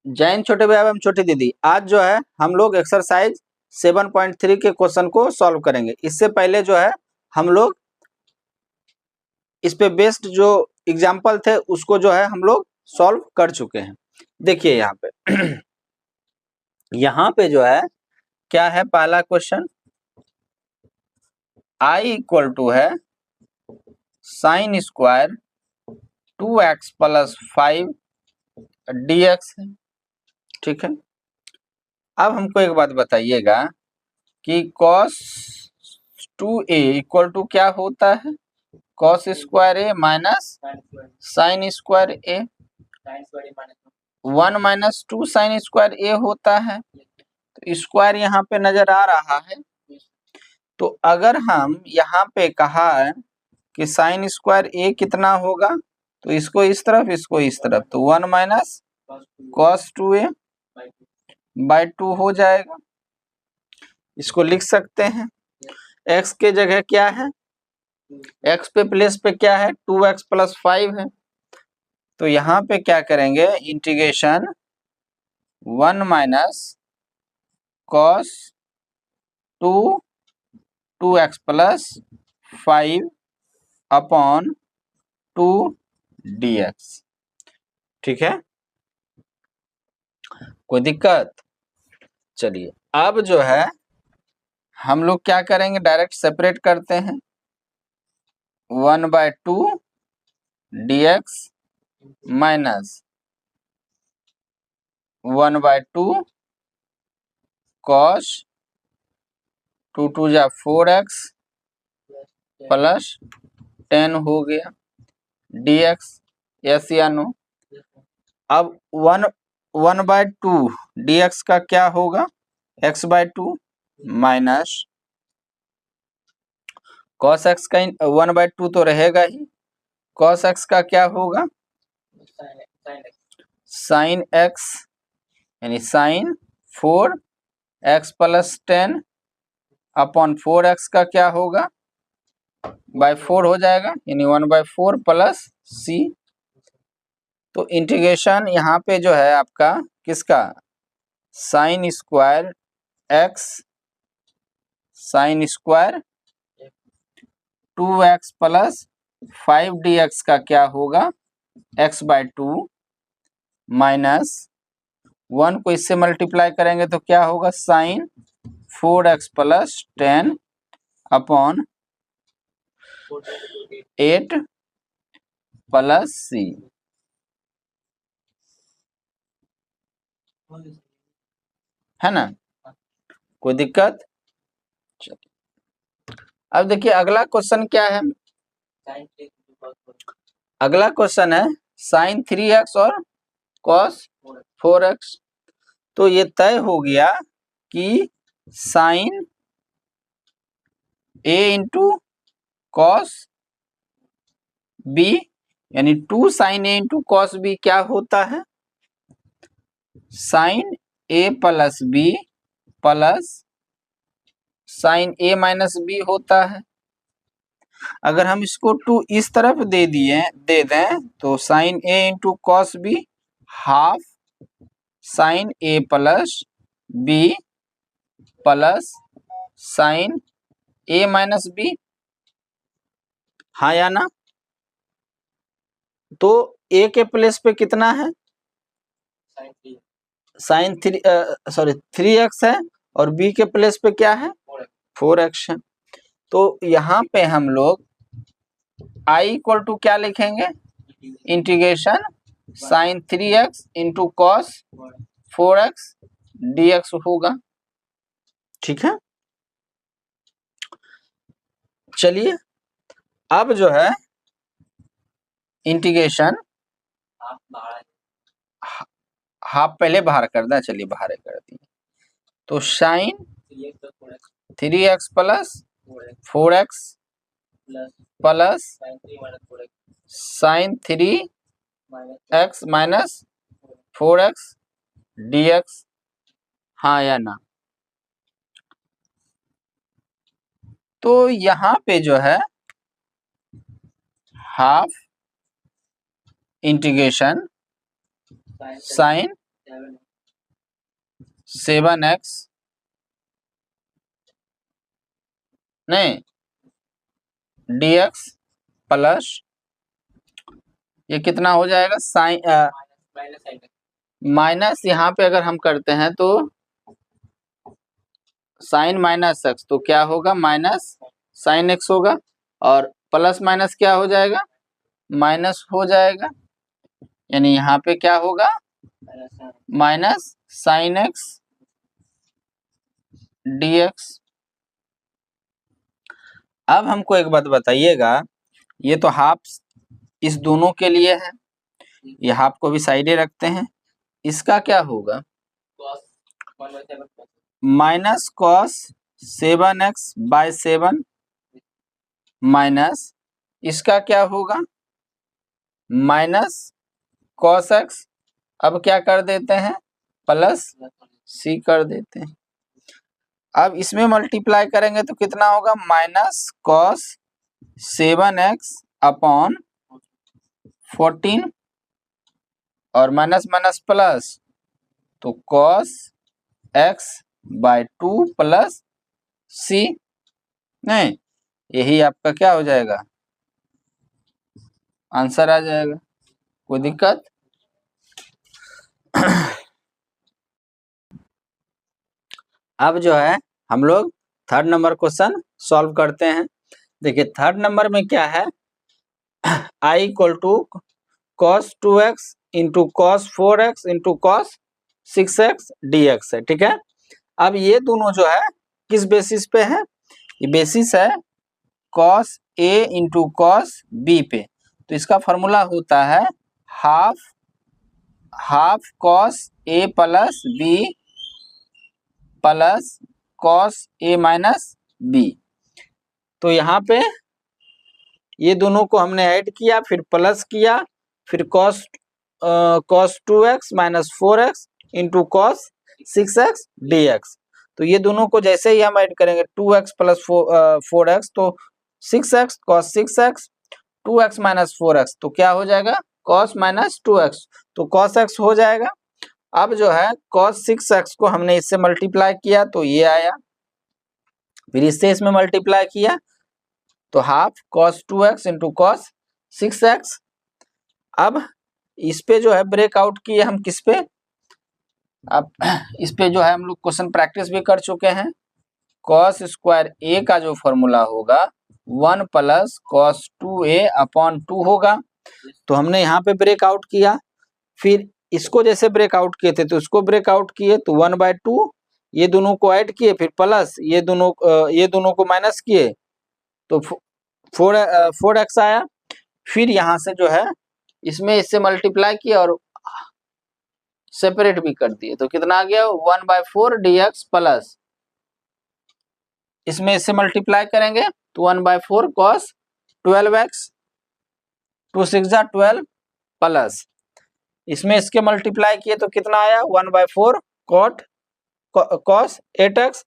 जैन छोटे भाई एवं छोटी दीदी, आज जो है हम लोग एक्सरसाइज 7.3 के क्वेश्चन को सॉल्व करेंगे। इससे पहले जो है हम लोग इस पे बेस्ड जो एग्जाम्पल थे उसको जो है हम लोग सॉल्व कर चुके हैं। देखिए यहाँ पे यहाँ पे जो है क्या है, पहला क्वेश्चन I इक्वल टू है sine square 2x plus 5 dx है, ठीक है। अब हमको एक बात बताइएगा कि cos 2a इक्वल टू क्या होता है, cos square a minus sine square a, 1 minus 2 sine square a होता है, तो स्क्वायर यहाँ पे नजर आ रहा है। तो अगर हम यहाँ पे कहा है कि साइन स्क्वायर a कितना होगा, तो इसको इस तरफ इसको इस तरफ, तो 1 माइनस cos 2a बाय 2 हो जाएगा। इसको लिख सकते हैं। x के जगह क्या है, x पे प्लेस पे क्या है, 2x प्लस 5 है। तो यहाँ पे क्या करेंगे, integration 1 minus cos 2x plus 5 upon 2 dx, ठीक है, कोई दिक्कत। चलिए अब जो है हम लोग क्या करेंगे, डायरेक्ट सेपरेट करते हैं। 1/2 dx माइनस 1/2 cos 2 2 जा 4x प्लस 10 हो गया dx, यस या नो। अब 1/2 dx का क्या होगा, x/2 माइनस cos x का 1/2 तो रहेगा ही, cos x का क्या होगा, sin x यानी sin 4x plus 10 upon 4x का क्या होगा, बाय 4 हो जाएगा, यानी 1/4 प्लस c। तो इंटीग्रेशन यहाँ पे जो है आपका किसका, sign square x sine square 2x plus 5 dx का क्या होगा, x/2 माइनस 1 को इससे मल्टीप्लाई करेंगे तो क्या होगा, sine 4x plus 10 upon 8 plus c, है ना, कोई दिक्कत। अब देखिए अगला क्वेश्चन क्या है, अगला क्वेश्चन है साइन 3x और cos 4x। तो ये तय हो गया कि sine a into cos b यानी 2 sine a into cos b क्या होता है, sine a plus b plus sine a minus b होता है। अगर हम इसको 2 इस तरफ दे दें तो sine a into cos b half sine a plus b plus sine a minus b, हाँ या ना। तो a के प्लेस पे कितना है, साइन 3x है और b के प्लेस पे क्या है, 4x है। तो यहाँ पे हम लोग I इक्वल टू क्या लिखेंगे, integration sine 3x into cos 4x dx होगा, ठीक है। चलिए अब जो है इंटीग्रेशन हाफ पहले बाहर कर दें, चलिए बाहर कर दी, तो sine 3x plus 4x plus sine 3x minus 4x dx, हाँ या ना। तो यहाँ पे जो है हाफ इंटीग्रेशन साइन 7x नहीं dx प्लस ये कितना हो जाएगा साइन माइनस, यहाँ पे अगर हम करते हैं तो साइन माइनस एक्स, तो क्या होगा माइनस साइन एक्स होगा, और प्लस माइनस क्या हो जाएगा माइनस हो जाएगा, यानी यहाँ पे क्या होगा माइनस साइन एक्स dx। अब हमको एक बात बताइएगा, ये तो हाफ इस दोनों के लिए है, ये हाफ को भी साइडे रखते हैं, इसका क्या होगा माइनस कॉस 7x/7 माइनस इसका क्या होगा माइनस कॉस एक्स, अब क्या कर देते हैं प्लस सी कर देते हैं। अब इसमें मल्टीप्लाई करेंगे तो कितना होगा माइनस कॉस 7x/14 और माइनस माइनस प्लस, तो कॉस x/2 प्लस सी, नहीं यही आपका क्या हो जाएगा आंसर आ जाएगा। कोई दिक्कत? अब जो है हम लोग थर्ड नंबर क्वेश्चन सॉल्व करते हैं। देखिए थर्ड नंबर में क्या है i equal to cos 2x into cos 4x into cos 6x dx है, ठीक है। अब ये दोनों जो है किस बेसिस पे है, ये बेसिस है cos a into cos b पे, तो इसका फॉर्मूला होता है half cos a plus b plus cos a minus b। तो यहाँ पे ये दोनों को हमने ऐड किया, फिर प्लस किया, फिर cos 2x minus 4x into cos 6x dx। तो ये दोनों को जैसे ही हम ऐड करेंगे 2x प्लस 4x तो 6x cos 6x 2x minus 4x तो क्या हो जाएगा कॉस माइनस 2x, तो कॉस x हो जाएगा। अब जो है कॉस 6x को हमने इससे मल्टीप्लाई किया तो ये आया, फिर इससे इसमें मल्टीप्लाई किया तो half cos 2x into cos 6x। अब इस पे जो है ब्रेकआउट किए हम किस पे, अब इस पे जो है हम लोग क्वेश्चन प्रैक्टिस भी कर चुके हैं। कॉस स्क्वायर a का जो फॉर्मूला होगा 1 प्लस कॉस 2a/2 होगा, तो हमने यहाँ पे ब्रेकआउट किया, फिर इसको जैसे ब्रेकआउट किए थे तो इसको ब्रेकआउट किए तो 1/2, ये दोनों को ऐड किए, फिर प्लस ये दोनों को माइनस किए तो 4x आया, फिर यहाँ से जो है इसमें इससे मल्टीप्लाई किया और सेपरेट भी कर दिए, तो कितना आ गया 1/4 dx प्लस इसमें इससे मल्टीप्लाई करेंगे तो 1/4 cos 12x 2 6 12 प्लस इसमें इसके मल्टीप्लाई किए तो कितना आया 1/4 cos 8x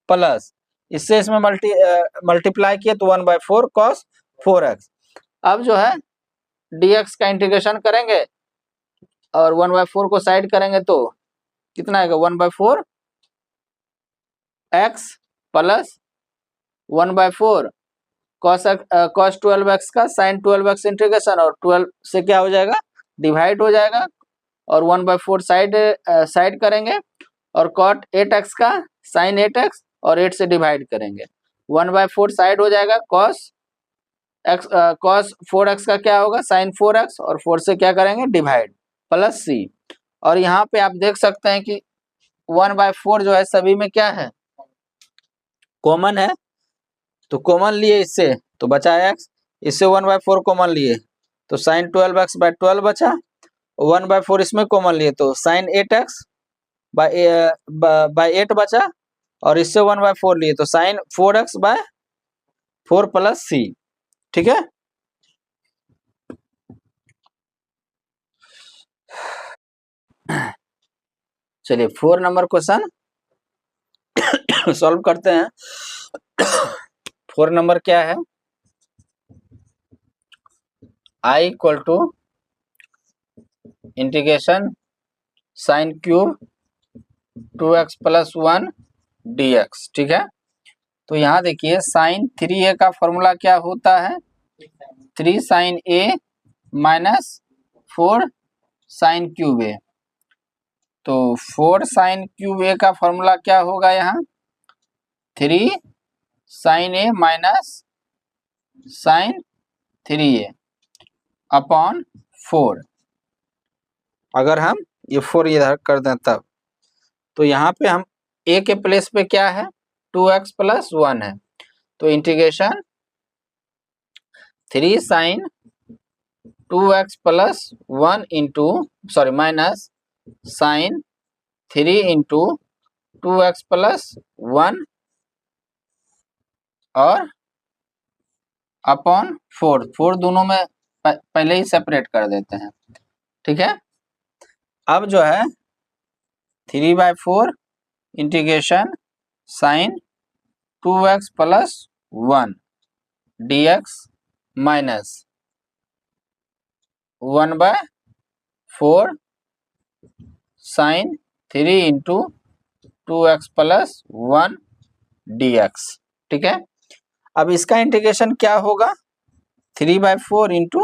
प्लस इससे इसमें मल्टीप्लाई किए तो 1/4 cos 4x। अब जो है dx का इंटीग्रेशन करेंगे और 1/4 को साइड करेंगे तो कितना आएगा 1/4 x प्लस 1/4 cos 12x का sin 12x इंटीग्रेशन, और 12 से क्या हो जाएगा डिवाइड हो जाएगा, और 1/4 साइड करेंगे और cot 8x का sin 8x और 8 से डिवाइड करेंगे, 1/4 साइड हो जाएगा, cos 4x का क्या होगा sin 4x और 4 से क्या करेंगे डिवाइड प्लस c। और यहाँ पे आप देख सकते हैं कि 1/4 जो है सभी में क्या है कॉमन है, तो कॉमन लिए इससे तो बचा x, इससे 1/4 कॉमन लिए तो sin 12x/12 बचा, 1/4 इसमें कॉमन लिए तो sin 8x बाय 8 बचा, और इससे 1/4 लिए तो sin 4x/4 प्लस c, ठीक है। चलिए 4 नंबर क्वेश्चन सॉल्व करते हैं। 4 नंबर क्या है i equal to integration sine cube 2x plus 1 dx। ठीक है, तो यहाँ देखिए साइन 3a का फॉर्मूला क्या होता है, 3 sine a minus 4 sine cube a। तो 4 साइन क्यूब a का फॉर्मूला क्या होगा, यहाँ 3 sine a minus sine 3a upon 4। अगर हम ये 4 इधर कर दें तब, तो यहाँ पे हम a के प्लेस पे क्या है 2x प्लस 1 है, तो integration 3 sine 2x plus 1 into sorry minus sine 3 into 2x plus 1 और अपॉन 4 दोनों में पहले ही सेपरेट कर देते हैं। ठीक है, अब जो है 3/4 integration sine 2x plus 1 dx minus 1/4 sine 3 into 2x plus 1 dx। ठीक है, अब इसका इंटीग्रेशन क्या होगा 3/4 into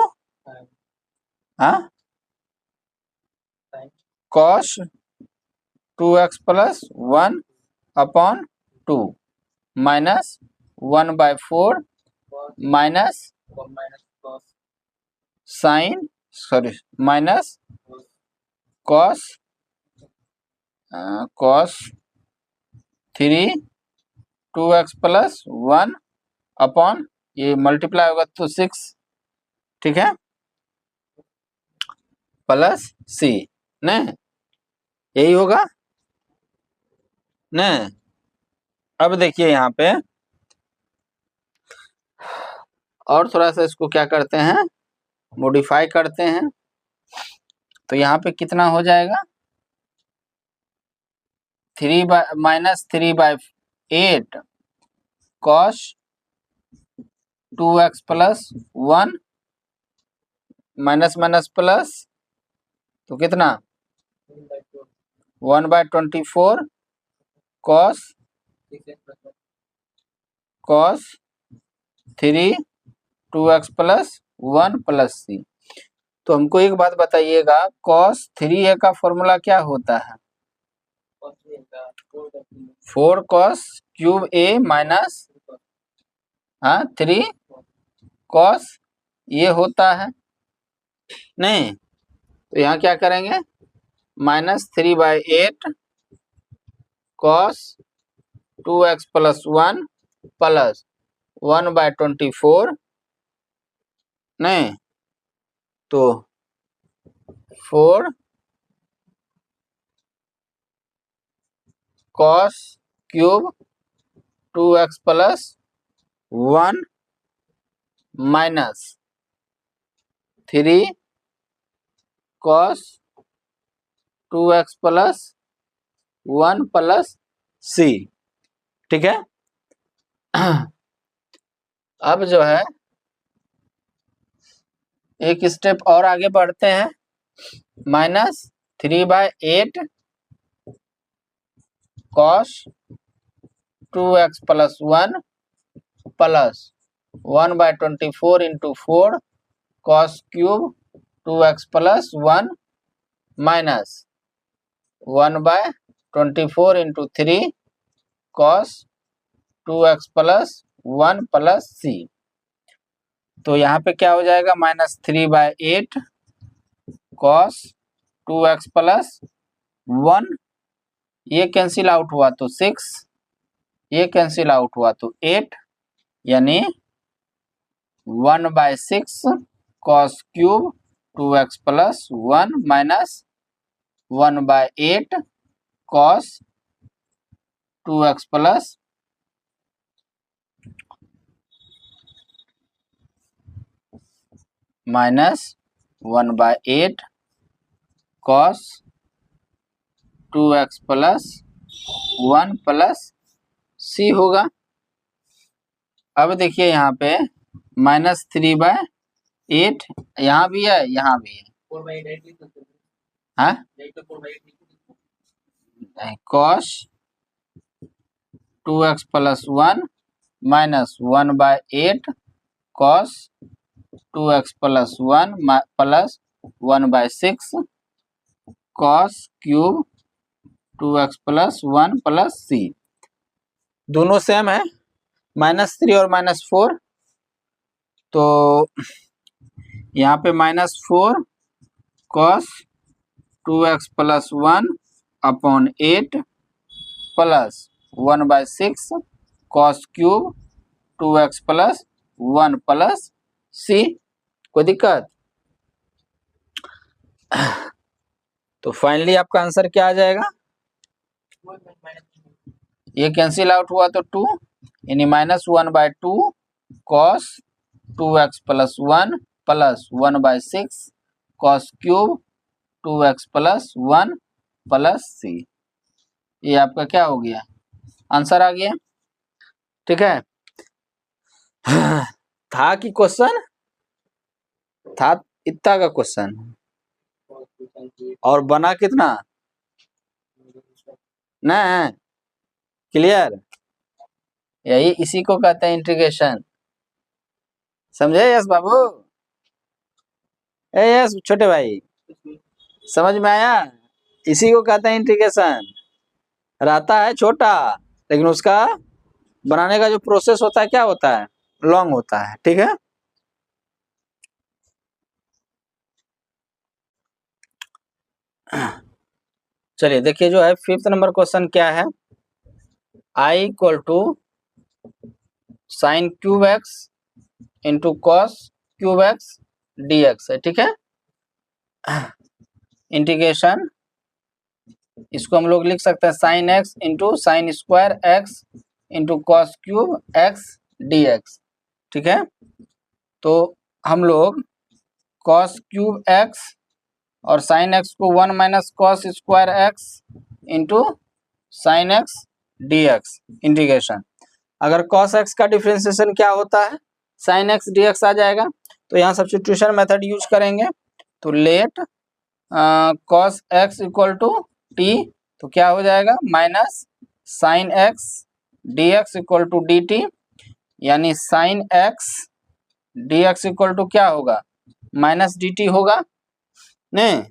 cos 2x plus 1 upon 2 minus 1/4 minus sine minus cos 3 2x plus 1 upon ये मल्टीप्लाई होगा तो 6। ठीक है, प्लस c न, यही होगा न। अब देखिए यहाँ पे और थोड़ा सा इसको क्या करते हैं मॉडिफाई करते हैं, तो यहाँ पे कितना हो जाएगा 3/8 cos 2x plus 1 minus minus plus तो कितना 1/24 cos 3 2x plus 1 plus c। तो हमको एक बात बताइएगा कॉस 3a का फॉर्मूला क्या होता है 4 cos cube a minus 3 cos ये होता है नहीं, तो यहाँ क्या करेंगे -3/8 कॉस 2x प्लस 1 प्लस 1/24 नहीं, तो 4 cos cube 2x plus 1 minus 3 cos 2x plus 1 plus c। ठीक है, अब जो है एक स्टेप और आगे बढ़ते हैं -3/8 cos 2x plus 1 plus 1/24 into 4 cos cube 2x plus 1 minus 1/24 into 3 cos 2x plus 1 plus c। तो यहाँ पे क्या हो जाएगा -3/8 कॉस 2x प्लस 1, ये कैंसिल आउट हुआ तो 6, ये कैंसिल आउट हुआ तो 8, यानी 1/6 cos cube 2x plus 1 minus 1/8 cos 2x plus minus 1/8 cos 2x plus 1 plus c होगा। अब देखिए यहाँ पे -3/8 यहाँ भी है यहाँ भी है, हाँ cos 2x plus 1 minus 1/8 cos 2x plus 1 plus 1/6 cos cube 2x plus 1 plus c। दोनों सेम है, -3 और -4, तो यहाँ पे -4 cos 2x plus 1 upon 8 plus 1/6 cos cube 2x plus 1 plus c। कोई दिक्कत? तो फाइनली आपका आंसर क्या आ जाएगा? ये कैंसिल आउट हुआ तो 2 यानी -1/2 cos 2x plus 1 plus 1/6 cos cube 2x plus 1 plus c। ये आपका क्या हो गया? आंसर आ गया। ठीक है। था कि क्वेश्चन था इतना का क्वेश्चन, और बना कितना? ना क्लियर? यही इसी को कहते हैं इंटीग्रेशन। समझे यस बाबू? यस छोटे भाई, समझ में आया? इसी को कहते हैं इंटीग्रेशन। रहता है छोटा, लेकिन उसका बनाने का जो प्रोसेस होता है क्या होता है? लॉन्ग होता है। ठीक है। चलिए देखिए जो है 5th नंबर क्वेश्चन क्या है, I equal to sine cube x into cos cube x d x है। ठीक है। इंटीग्रेशन इसको हम लोग लिख सकते हैं sine x into sine square x into cos cube x d x. ठीक है। तो हम लोग कॉस क्यूब एक्स और साइन एक्स को 1 minus cos square x into sine x d x integration. अगर कॉस एक्स का डिफ्रेंसिएशन क्या होता है? साइन एक्स डी एक्स आ जाएगा। तो यहाँ सब्स्टिट्यूशन मेथड यूज करेंगे। तो let cos x equal to t, तो क्या हो जाएगा? Minus sine x d x equal to d t, यानी sine x d x equal to क्या होगा? माइनस डी टी होगा। नहीं,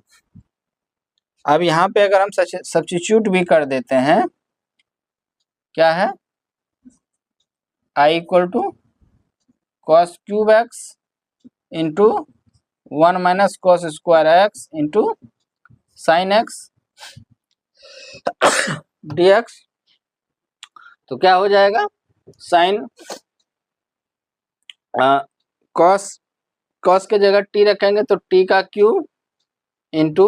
अब यहाँ पे अगर हम सब्स्टिट्यूट भी कर देते हैं, क्या है? I equal to cos cube x into 1 minus cos square x into sine x d x. तो क्या हो जाएगा? साइन कॉस के जगह टी रखेंगे तो टी का क्यूब इंटू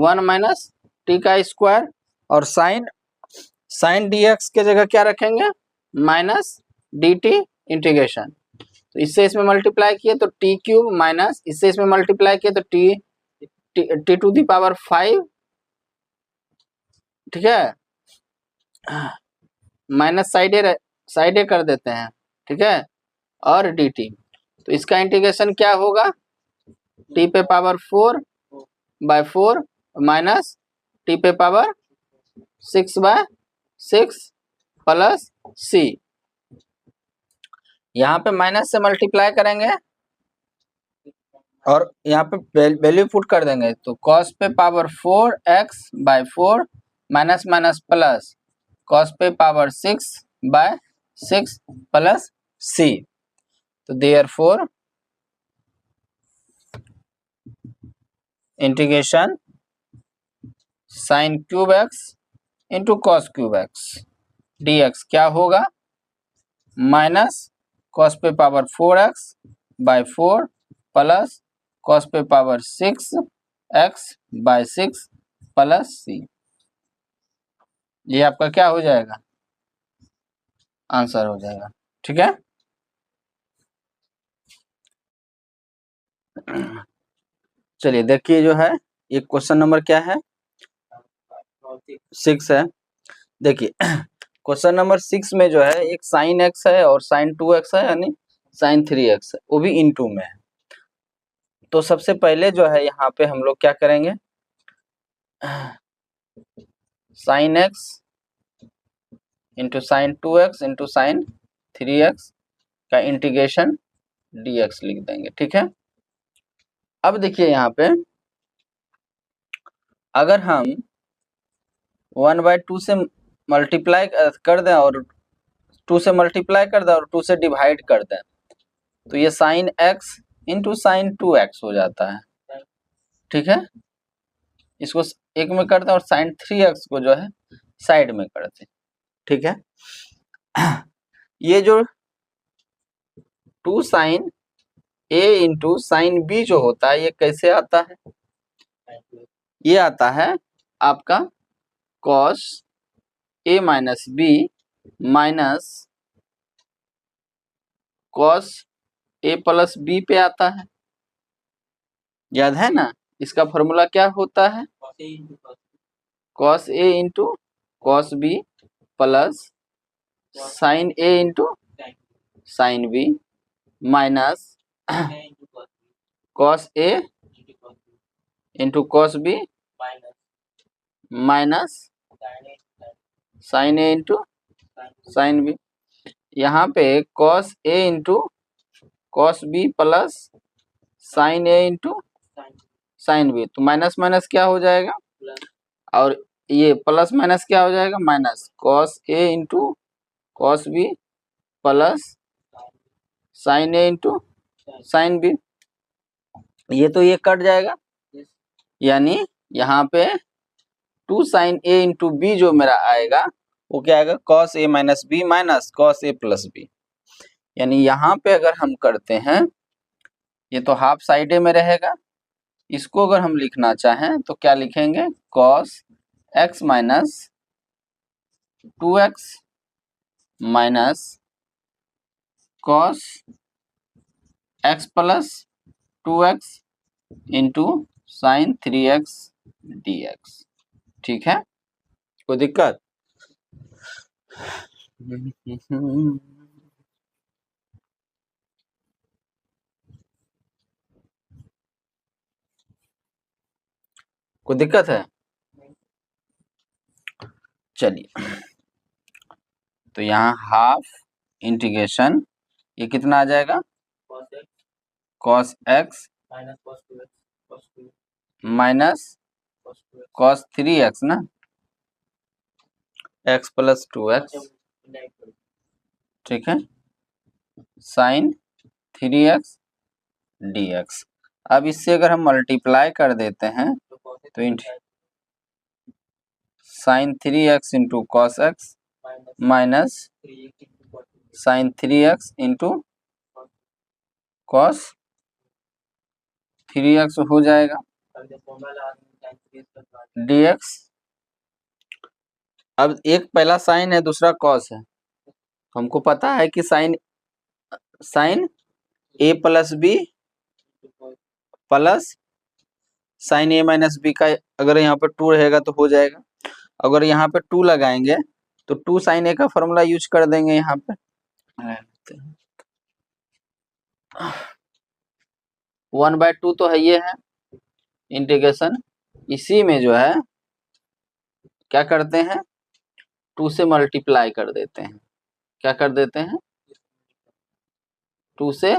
1 माइनस टी का स्क्वायर, और साइन डी एक्स के जगह क्या रखेंगे? Minus D T integration. तो इससे इसमें मल्टीप्लाई किए तो टी क्यूब माइनस इससे इसमें मल्टीप्लाई किए तो टी टू दी पावर 5। ठीक है। माइनस साइडे कर देते हैं। ठीक है। और डी टी, तो इसका इंटीग्रेशन क्या होगा? टी पे पावर 4/4 माइनस टी पे पावर 6/6 प्लस सी। यहाँ पे माइनस से मल्टीप्लाई करेंगे और यहाँ पे वैल्यू पुट कर देंगे। तो cos पे power 4x/4 minus minus plus cos पे पावर 6/6 प्लस c। तो therefore integration sine cube x into cos cube x d x क्या होगा? माइनस cos पे पावर 4x/4 प्लस cos पे पावर 6x/6 प्लस c। ये आपका क्या हो जाएगा? आंसर हो जाएगा। ठीक है। चलिए देखिए जो है ये क्वेश्चन नंबर क्या है? 6 है। देखिए क्वेश्चन नंबर 6 में जो है एक साइन एक्स है और साइन 2x है, यानी साइन 3x है, वो भी इनटू में है। तो सबसे पहले जो है यहाँ पे हम लोग क्या करेंगे? Sign x into sign 2x into sine 3x का इंटीग्रेशन dx लिख देंगे। ठीक है, अब देखिए यहाँ पे अगर हम 1/2 से मल्टीप्लाई कर दें और 2 से मल्टीप्लाई कर दें और 2 से डिवाइड कर दें तो ये sign x into sine 2x हो जाता है। ठीक है, इसको एक में करते हैं और साइन 3x को जो है साइड में करते हैं। ठीक है, ये जो 2 sine a into sine b जो होता है ये कैसे आता है, ये आता है आपका cos a minus b minus cos a plus b पे आता है। याद है ना, इसका फॉर्मूला क्या होता है, cos a into cos b plus sine a into sine b minus cos a into cos b minus sine a into sine b। यहाँ पे cos a into cos b plus sine a into sine b, तो minus minus क्या हो जाएगा और ये plus minus क्या हो जाएगा minus cos a into cos b plus sine a into sine b। ये तो ये कट जाएगा, यानी यहाँ पे 2 साइन a इंटू b जो मेरा आएगा वो क्या आएगा cos a minus b minus cos a plus b। यानी यहाँ पे अगर हम करते हैं ये तो हाफ साइड में रहेगा, इसको अगर हम लिखना चाहें तो क्या लिखेंगे cos x minus 2x minus cos x plus 2x into sine 3x dx। ठीक है, कोई दिक्कत? कोई दिक्कत है? चलिए, तो यहाँ हाफ इंटीग्रेशन ये कितना आ जाएगा cos x minus cos 3x ना x प्लस 2x। ठीक है, साइन 3x dx। अब इससे अगर हम मल्टीप्लाई कर देते हैं तो sine 3x into cos x minus sine 3x into cos 3x हो जाएगा dx। अब एक पहला साइन है दूसरा कॉस है, हमको पता है कि sine a plus B plus sine a minus B का अगर यहाँ पे 2 रहेगा तो हो जाएगा। अगर यहाँ पे 2 लगाएंगे तो 2 साइन a का फॉर्मूला यूज कर देंगे यहाँ पे 1/2 तो है ये है इंटीग्रेशन, इसी में जो है क्या करते हैं 2 से मल्टीप्लाई कर देते हैं। क्या कर देते हैं 2 से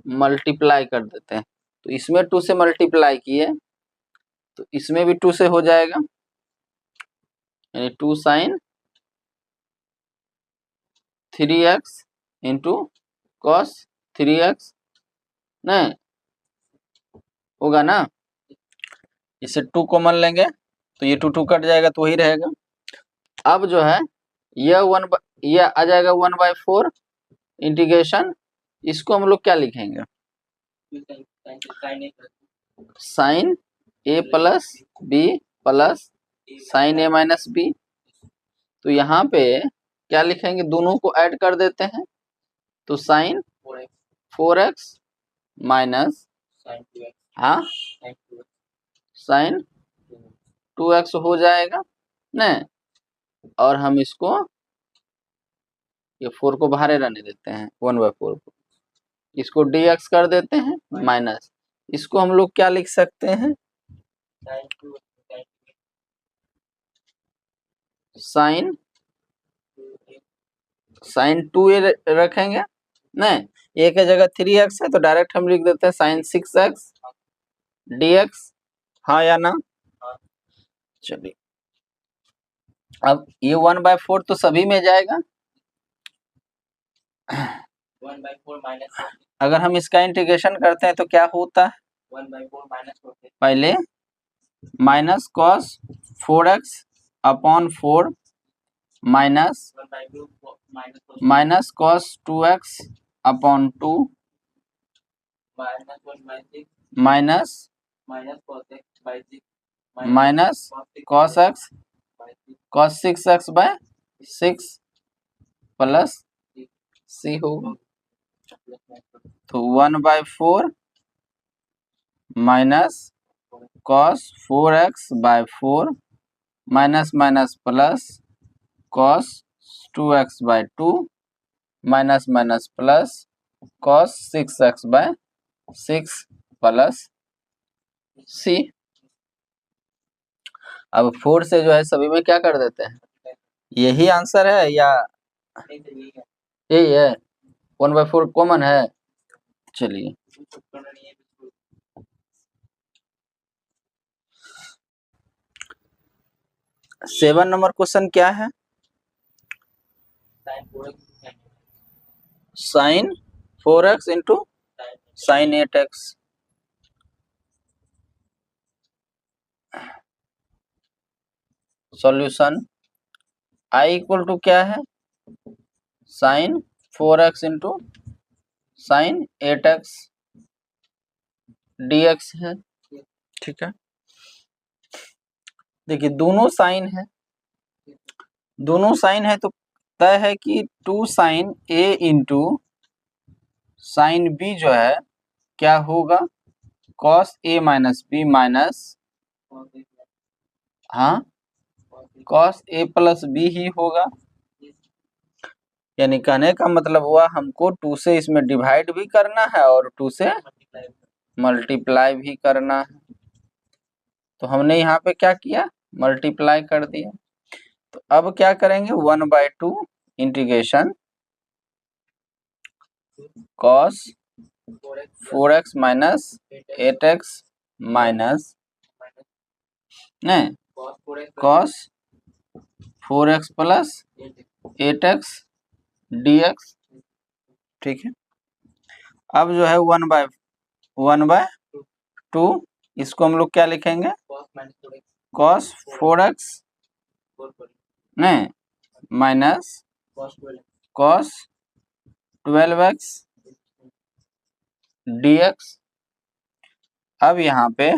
मल्टीप्लाई कर देते हैं, तो इसमें 2 से मल्टीप्लाई किए तो इसमें भी 2 से हो जाएगा, यानी 2 sign 3x into cos 3x नहीं होगा ना, इसे 2 कॉमन लेंगे तो ये 2 कट जाएगा तो वही रहेगा। अब जो है यह आ जाएगा 1/4 इंटीग्रेशन, इसको हम लोग क्या लिखेंगे sine a plus B plus sine a minus B. तो यहाँ पे क्या लिखेंगे दोनों को ऐड कर देते हैं तो साइन 4x माइनस हाँ साइन 2x हो जाएगा न, और हम इसको ये 4 को बाहर रहने देते हैं 1/4 को, इसको dx कर देते हैं माइनस, इसको हम लोग क्या लिख सकते हैं साइन 2a रखेंगे, नहीं a की जगह 3x है तो डायरेक्ट हम लिख देते हैं साइन 6x dx, हाँ या ना। चलिए अब ये 1/4 तो सभी में जाएगा, 1/4 माइनस, अगर हम इसका इंटीग्रेशन करते हैं तो क्या होता है, 1/4 माइनस होते पहले minus cos 4x upon 4 minus 1/2 minus cos 2x upon 2 minus 1/6 minus minus cos x by 6 minus cos x cos 6x by 6 plus c होगा, तो 1/4 minus cos 4x by 4 minus minus plus cos 2x by 2 minus minus plus cos 6x by 6 plus c। अब 4 से जो है सभी में क्या कर देते हैं, यही आंसर है या यही है, 1/4 कॉमन है। चलिए 7 नंबर क्वेश्चन क्या है, sine 4x into sine 8x। Solution i equal to क्या है, sine 4x into sine 8x dx है, ठीक है। देखिए दोनों साइन है, दोनों साइन है तो तय है कि 2 sine a into sine b जो है क्या होगा, cos a minus b minus, हाँ cos a प्लस b ही होगा। यानी कहने का मतलब हुआ हमको 2 से इसमें डिवाइड भी करना है और 2 से मल्टीप्लाई भी करना है, तो हमने यहाँ पे क्या किया, मल्टीप्लाई कर दिया। तो अब क्या करेंगे, 1/2 integration cos 4x minus 8x minus नहीं cos 4x plus 8x dx, ठीक है। अब जो है 1/2 इसको हम लोग क्या लिखेंगे, cos 4x नहीं माइनस cos 12x dx। अब यहाँ पे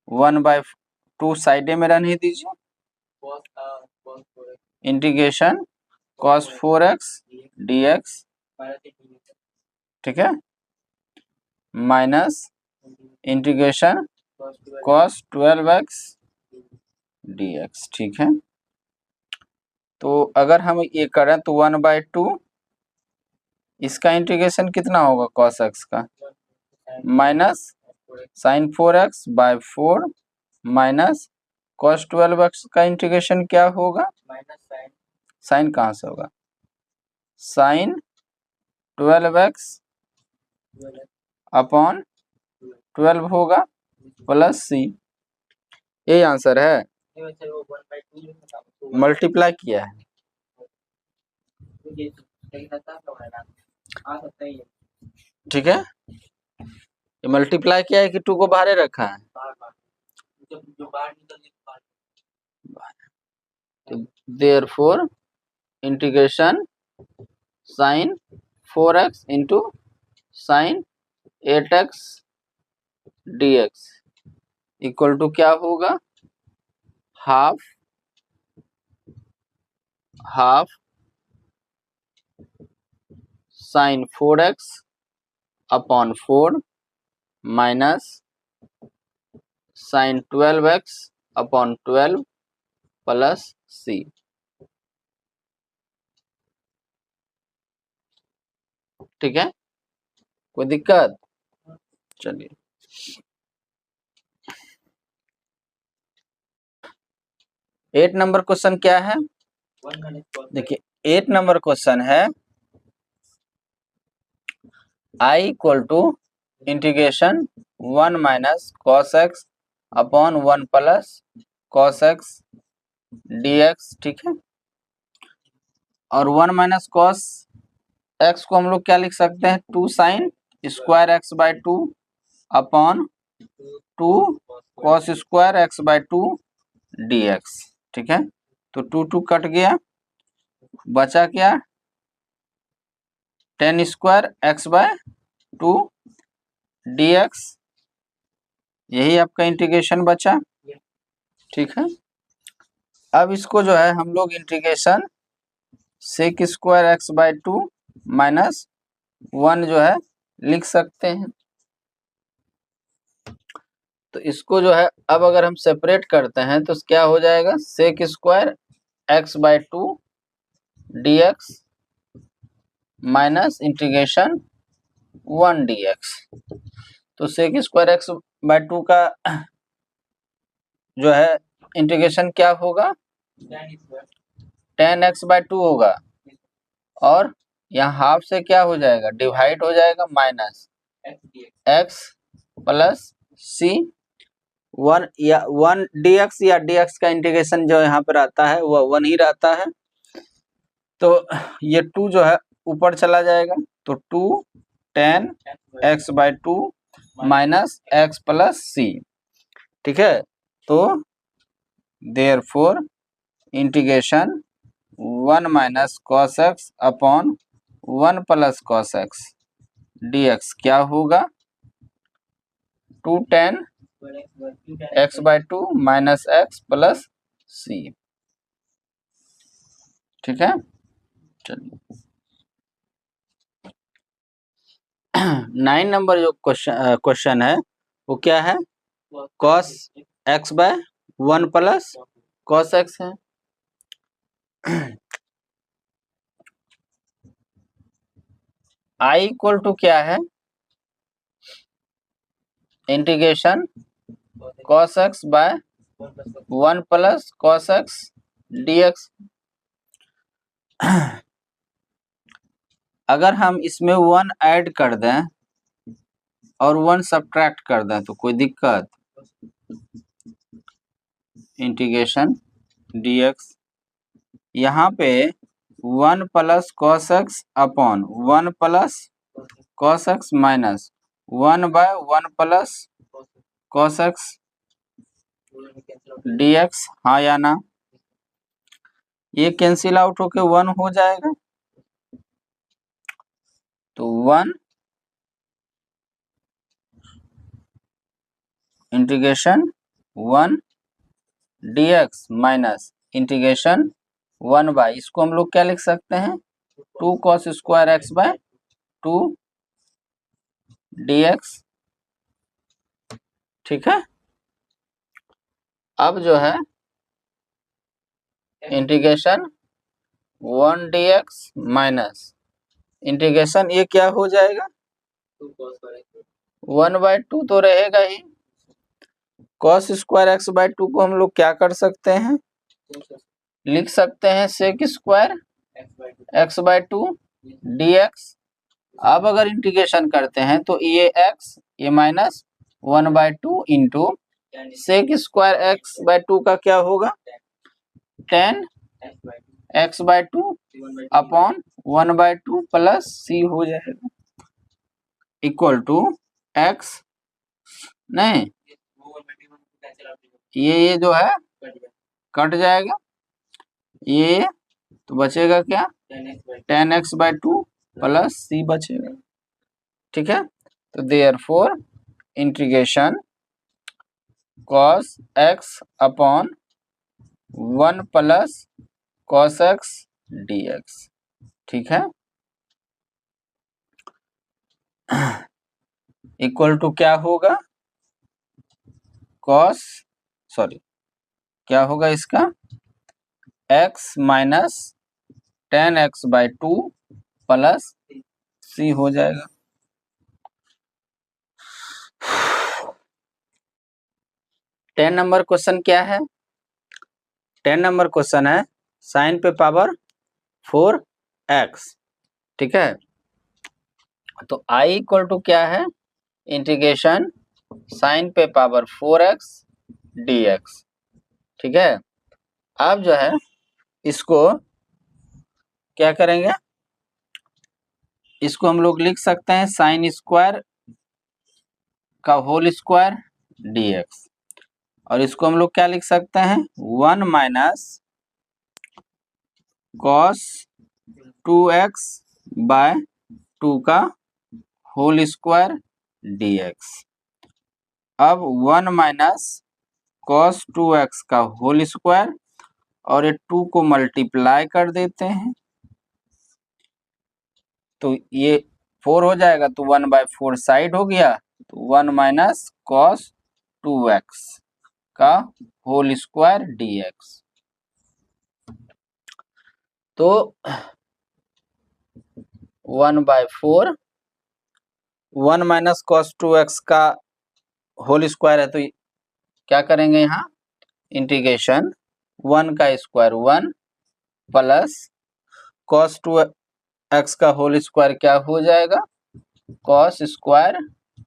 1/2 साइड में रहने दीजिए, इंटीग्रेशन cos 4x dx, ठीक है, minus integration cos 12x dx, ठीक है। तो अगर हम ये करें तो 1/2 इसका इंटीग्रेशन कितना होगा cos x का, minus sine 4x by 4 minus cos 12x का इंटीग्रेशन क्या होगा, साइन कहाँ से होगा, साइन 12x अपॉन 12 होगा प्लस c, यही आंसर है, मल्टीप्लाई किया है, ठीक है। ये मल्टीप्लाई किया है कि 2 को बाहर रखा है, तो therefore integration sine 4x into sine 8x dx equal to क्या होगा, half sine 4x upon 4 minus sine 12x upon 12 plus c, ठीक है, कोई दिक्कत। चलिए 8 नंबर क्वेश्चन क्या है, 1 minus cos x. देखिए 8 नंबर क्वेश्चन है I equal to integration 1 minus cos x upon 1 plus cos x dx, ठीक है। और 1 माइनस कॉस एक्स को हम लोग क्या लिख सकते हैं, 2 sine square x by 2 upon 2 cos square x by 2 dx, ठीक है। तो 2 कट गया, बचा क्या, tan square x by 2 dx, यही आपका इंटीग्रेशन बचा, ठीक है। अब इसको जो है हम लोग integration sec square x by 2 minus 1 जो है लिख सकते हैं। तो इसको जो है अब अगर हम सेपरेट करते हैं तो क्या हो जाएगा, sec square x by 2 dx minus integration 1 dx। तो सेक स्क्वायर एक्स बाय 2 का जो है इंटीग्रेशन क्या होगा, tan x बाय 2 होगा, और यहाँ हाफ से क्या हो जाएगा, डिवाइड हो जाएगा, माइनस x प्लस c 1 या 1 dx या dx का इंटीग्रेशन जो यहाँ पर आता है वह 1 ही रहता है। तो ये 2 जो है ऊपर चला जाएगा, तो 2 tan x by 2 minus x plus c, ठीक है। तो therefore integration 1 minus cos x upon 1 plus cos x dx क्या होगा, 2 tan x by 2 minus x plus c, ठीक है। चलिए 9 नंबर जो क्वेश्चन है वो क्या है, cos x by 1 plus cos x है। I इक्वल टू क्या है, integration cos x by 1 plus cos x dx। अगर हम इसमें 1 ऐड कर दें और 1 सब्ट्रैक्ट कर दें तो कोई दिक्कत, इंटीग्रेशन dx यहाँ पे 1 plus cos x upon 1 plus cos x minus 1 by 1 plus cos x dx, हाँ या ना, ये कैंसिल आउट होके 1 हो जाएगा। तो 1 integration 1 dx minus integration 1 by, इसको हम लोग क्या लिख सकते हैं, 2 cos square x by 2 dx, ठीक है। अब जो है इंटीग्रेशन 1 dx माइनस इंटीग्रेशन ये क्या हो जाएगा, 1 बाय 2 तो रहेगा ही, कॉस स्क्वायर एक्स बाय 2 को हम लोग क्या कर सकते हैं, लिख सकते हैं sec square x by 2 dx। अब अगर इंटीग्रेशन करते हैं तो ये x ये minus 1 by 2 into sec square x by 2 का क्या होगा, tan x by 2 upon 1 by 2 plus c हो जाएगा, इक्वल टू x, नहीं ये जो है कट जाएगा, ये तो बचेगा क्या, tan x by 2 plus c बचेगा, ठीक है। तो therefore integration cos x upon 1 plus cos x dx, ठीक है, इक्वल टू क्या होगा, क्या होगा इसका, x minus tan x by 2 plus c हो जाएगा। 10 नंबर क्वेश्चन क्या है, 10 नंबर क्वेश्चन है साइन पे पावर 4x, ठीक है। तो I इक्वल टू क्या है, इंटीग्रेशन साइन पे पावर 4x dx, ठीक है। अब जो है इसको क्या करेंगे, इसको हम लोग लिख सकते हैं साइन स्क्वायर का होल स्क्वायर dx, और इसको हम लोग क्या लिख सकते हैं 1 माइनस कॉस 2x बाय 2 का होल स्क्वायर dx। अब 1 माइनस कॉस 2x का होल स्क्वायर और ये 2 को मल्टीप्लाई कर देते हैं तो ये 4 हो जाएगा, तो 1/4 साइड हो गया, तो 1 माइनस कॉस 2x का होल स्क्वायर dx। तो 1/4 1 माइनस कॉस 2x का होल स्क्वायर है, तो क्या करेंगे यहाँ इंटीग्रेशन 1 का स्क्वायर 1 प्लस कॉस 2x का होल स्क्वायर क्या हो जाएगा, cos square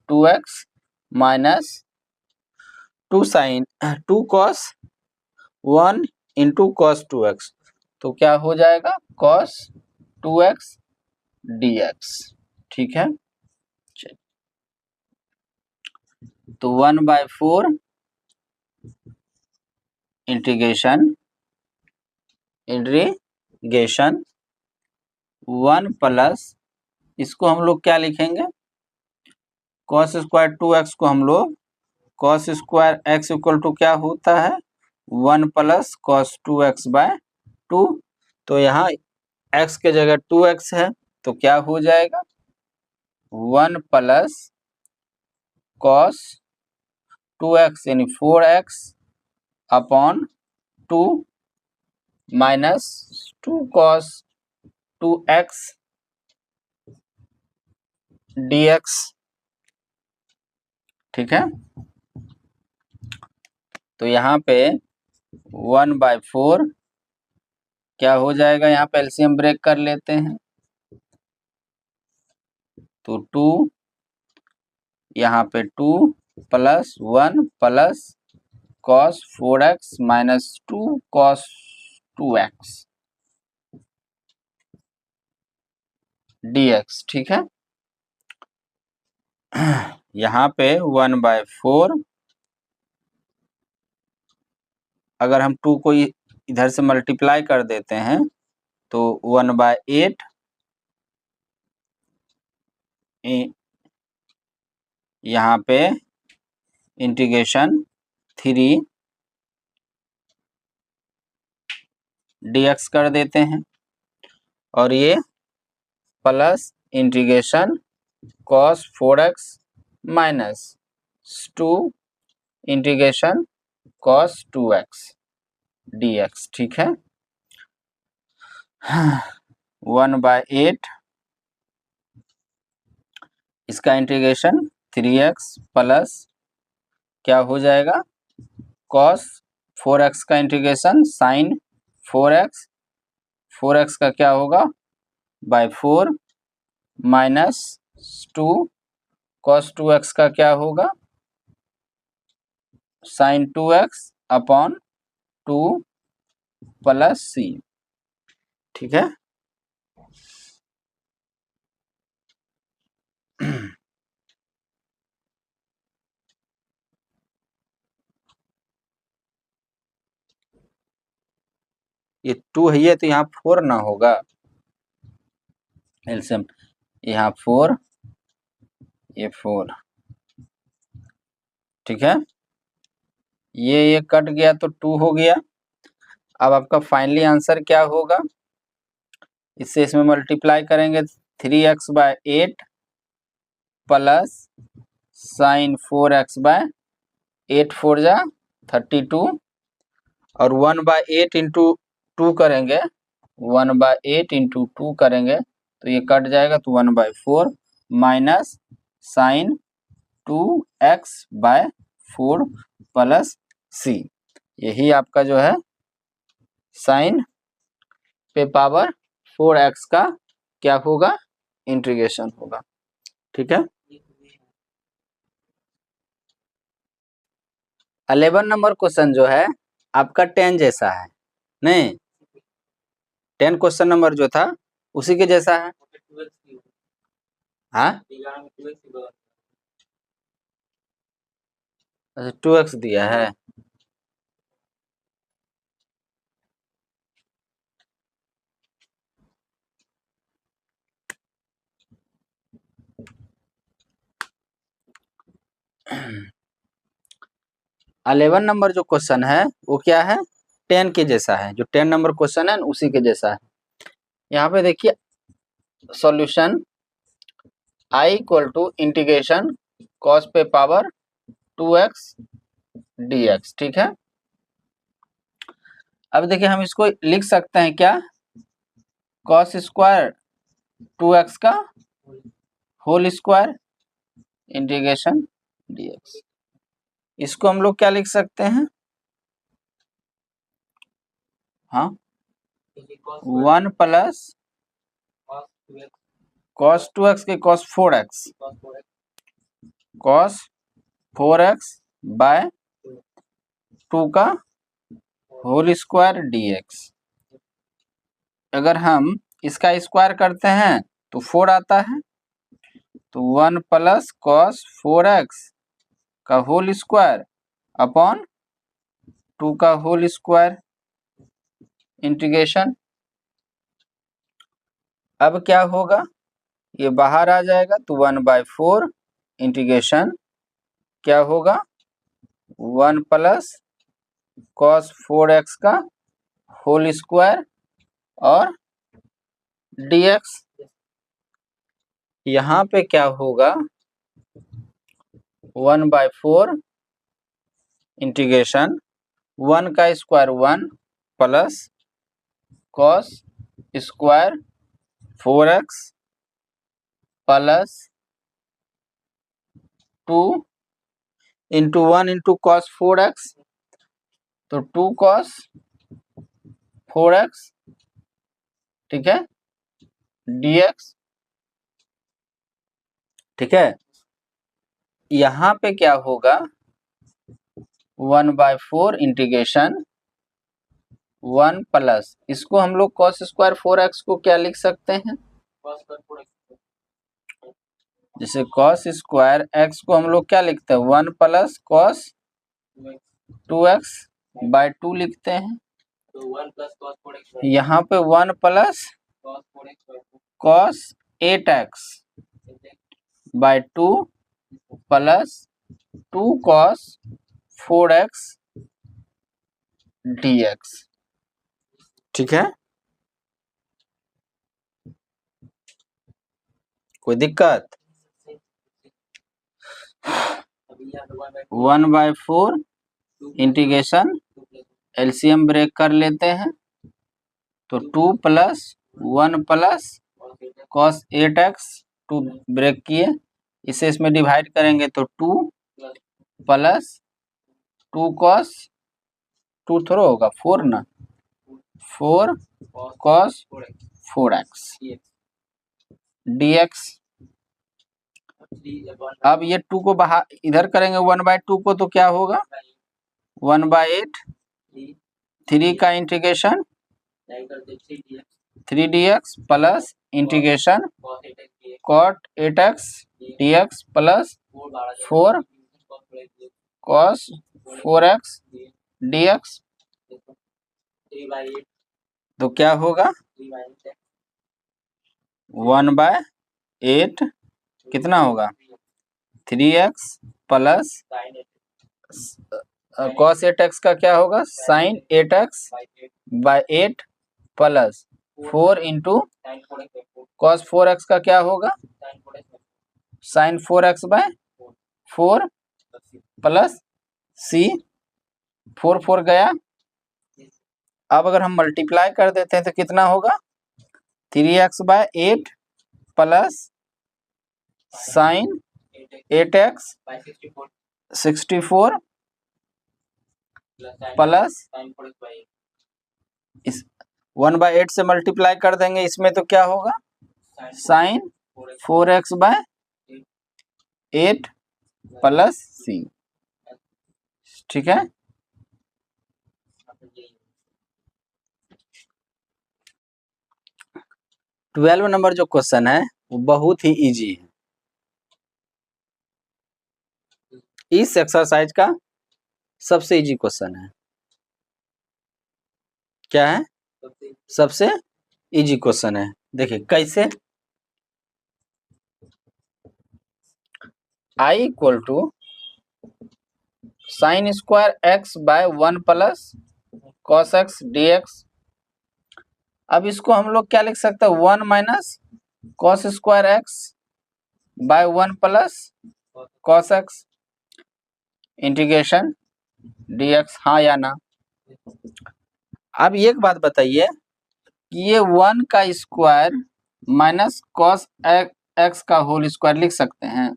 2x minus 2 sine 2 cos 1 into cos 2x, तो क्या हो जाएगा कॉस 2x dx, ठीक है। तो 1/4 इंटीग्रेशन 1 प्लस इसको हम लोग क्या लिखेंगे, कॉस स्क्वायर 2x को हम लोग cos square x equal to क्या होता है 1 प्लस कॉस 2x बाय 2, तो यहाँ x के जगह 2x है तो क्या हो जाएगा 1 प्लस कॉस 2x यानी 4x upon 2 minus 2 cos 2x dx, ठीक है। तो यहाँ पे 1/4 क्या हो जाएगा, यहाँ पे एलसीएम ब्रेक कर लेते हैं, तो 2 यहाँ पे 2 plus 1 plus cos 4x minus 2 cos 2x dx, ठीक है। यहाँ पे 1/4 अगर हम 2 को इधर से मल्टीप्लाई कर देते हैं तो 1/8 यहाँ पे इंटीग्रेशन 3 dx कर देते हैं, और ये plus integration cos 4x minus 2 integration cos 2x dx, ठीक है। 1/8 इसका इंटीग्रेशन 3x प्लस क्या हो जाएगा cos 4x का इंटीग्रेशन साइन 4x, 4x का क्या होगा बाय 4 माइनस 2 cos 2x का क्या होगा sign 2x upon 2 plus c, ठीक है। ये 2 है, ये तो यहाँ 4 ना होगा एलसीएम, यहाँ 4 ये 4, ठीक है। ये कट गया तो 2 हो गया। अब आपका फाइनली आंसर क्या होगा, इससे इसमें मल्टीप्लाई करेंगे 3x/8 plus sign 4x bye 8 4 जा 32, और 1/8 इंटू 2 करेंगे, 1/8 इंटू 2 करेंगे तो ये कट जाएगा, तो 1/4 minus sign 2x/4 plus c, यही आपका जो है साइन पे पावर 4x का क्या होगा, इंटीग्रेशन होगा। ठीक है। 11 नंबर क्वेश्चन जो है आपका 10 जैसा है, नहीं 10 क्वेश्चन नंबर जो था उसी के जैसा है। हाँ अच्छा 2x दिया है। अलेवन नंबर जो क्वेश्चन है वो क्या है, 10 के जैसा है। जो 10 नंबर क्वेश्चन है उसी के जैसा है। यहाँ पे देखिए solution I equal to integration cos पे पावर 2x dx। ठीक है। अब देखिए हम इसको लिख सकते हैं क्या, कॉस स्क्वायर 2x का होल स्क्वायर इंटीग्रेशन dx। इसको हम लोग क्या लिख सकते हैं, हाँ 1 प्लस cos 2x के cos 4x cos 4x bye 2 का होल स्क्वायर dx। अगर हम इसका स्क्वायर करते हैं तो 4 आता है, तो 1 प्लस cos 4x का होल स्क्वायर अपॉन 2 का होल स्क्वायर इंटीग्रेशन। अब क्या होगा, ये बाहर आ जाएगा तो 1/4 इंटीग्रेशन क्या होगा 1 प्लस cos 4x का होल स्क्वायर और dx। यहाँ पे क्या होगा 1/4 इंटीग्रेशन 1 का square 1 plus cos square 4x plus 2 into 1 into cos 4x, तो 2 cos 4x, ठीक है, dx। ठीक है। यहाँ पे क्या होगा 1/4 इंटीग्रेशन 1 प्लस, इसको हम लोग cos स्क्वायर 4x को क्या लिख सकते हैं, जैसे cos स्क्वायर x को हम लोग क्या लिखते हैं 1 प्लस cos 2x बाय 2 लिखते हैं। यहाँ पे 1 plus cos 8x by 2 plus 2 cos 4x dx। ठीक है, कोई दिक्कत, 1/4 इंटीग्रेशन एलसीएम ब्रेक कर लेते हैं, तो 2 plus 1 plus cos 8x 2 break किए, इसे इसमें डिवाइड करेंगे तो 2 प्लस 2 cos 2 थोड़ा होगा 4 ना, 4 cos 4x dx। अब ये 2 को बाहर इधर करेंगे 1/2 को, तो क्या होगा 1/8 3 का integration 3dx plus integration cot 8x dx plus 4 cos 4x dx। तो क्या होगा 1/8 कितना होगा 3x प्लस cos 8x का क्या होगा sin 8x by 8 plus 4 into cos 4x का क्या होगा sin 4x by 4 plus c, 4 गया। अब अगर हम मल्टीप्लाई कर देते हैं तो कितना होगा 3x bye 8 plus sign 8x 64 plus इस 1/8 से मल्टीप्लाई कर देंगे, इसमें तो क्या होगा साइन 4x/8 प्लस सी, ठीक है। 12 नंबर जो क्वेश्चन है वो बहुत ही इजी है। इस एक्सरसाइज का सबसे इजी क्वेश्चन है। क्या है? सबसे इजी क्वेश्चन है। देखिए कैसे, I equal to sine square x by 1 plus cos x dx। अब इसको हम लोग क्या लिख सकते हैं 1 minus cos square x by 1 plus cos x integration dx, हाँ या ना। अब एक बात बताइए कि ये 1 का स्क्वायर माइनस कॉस एक्स का होल स्क्वायर लिख सकते हैं?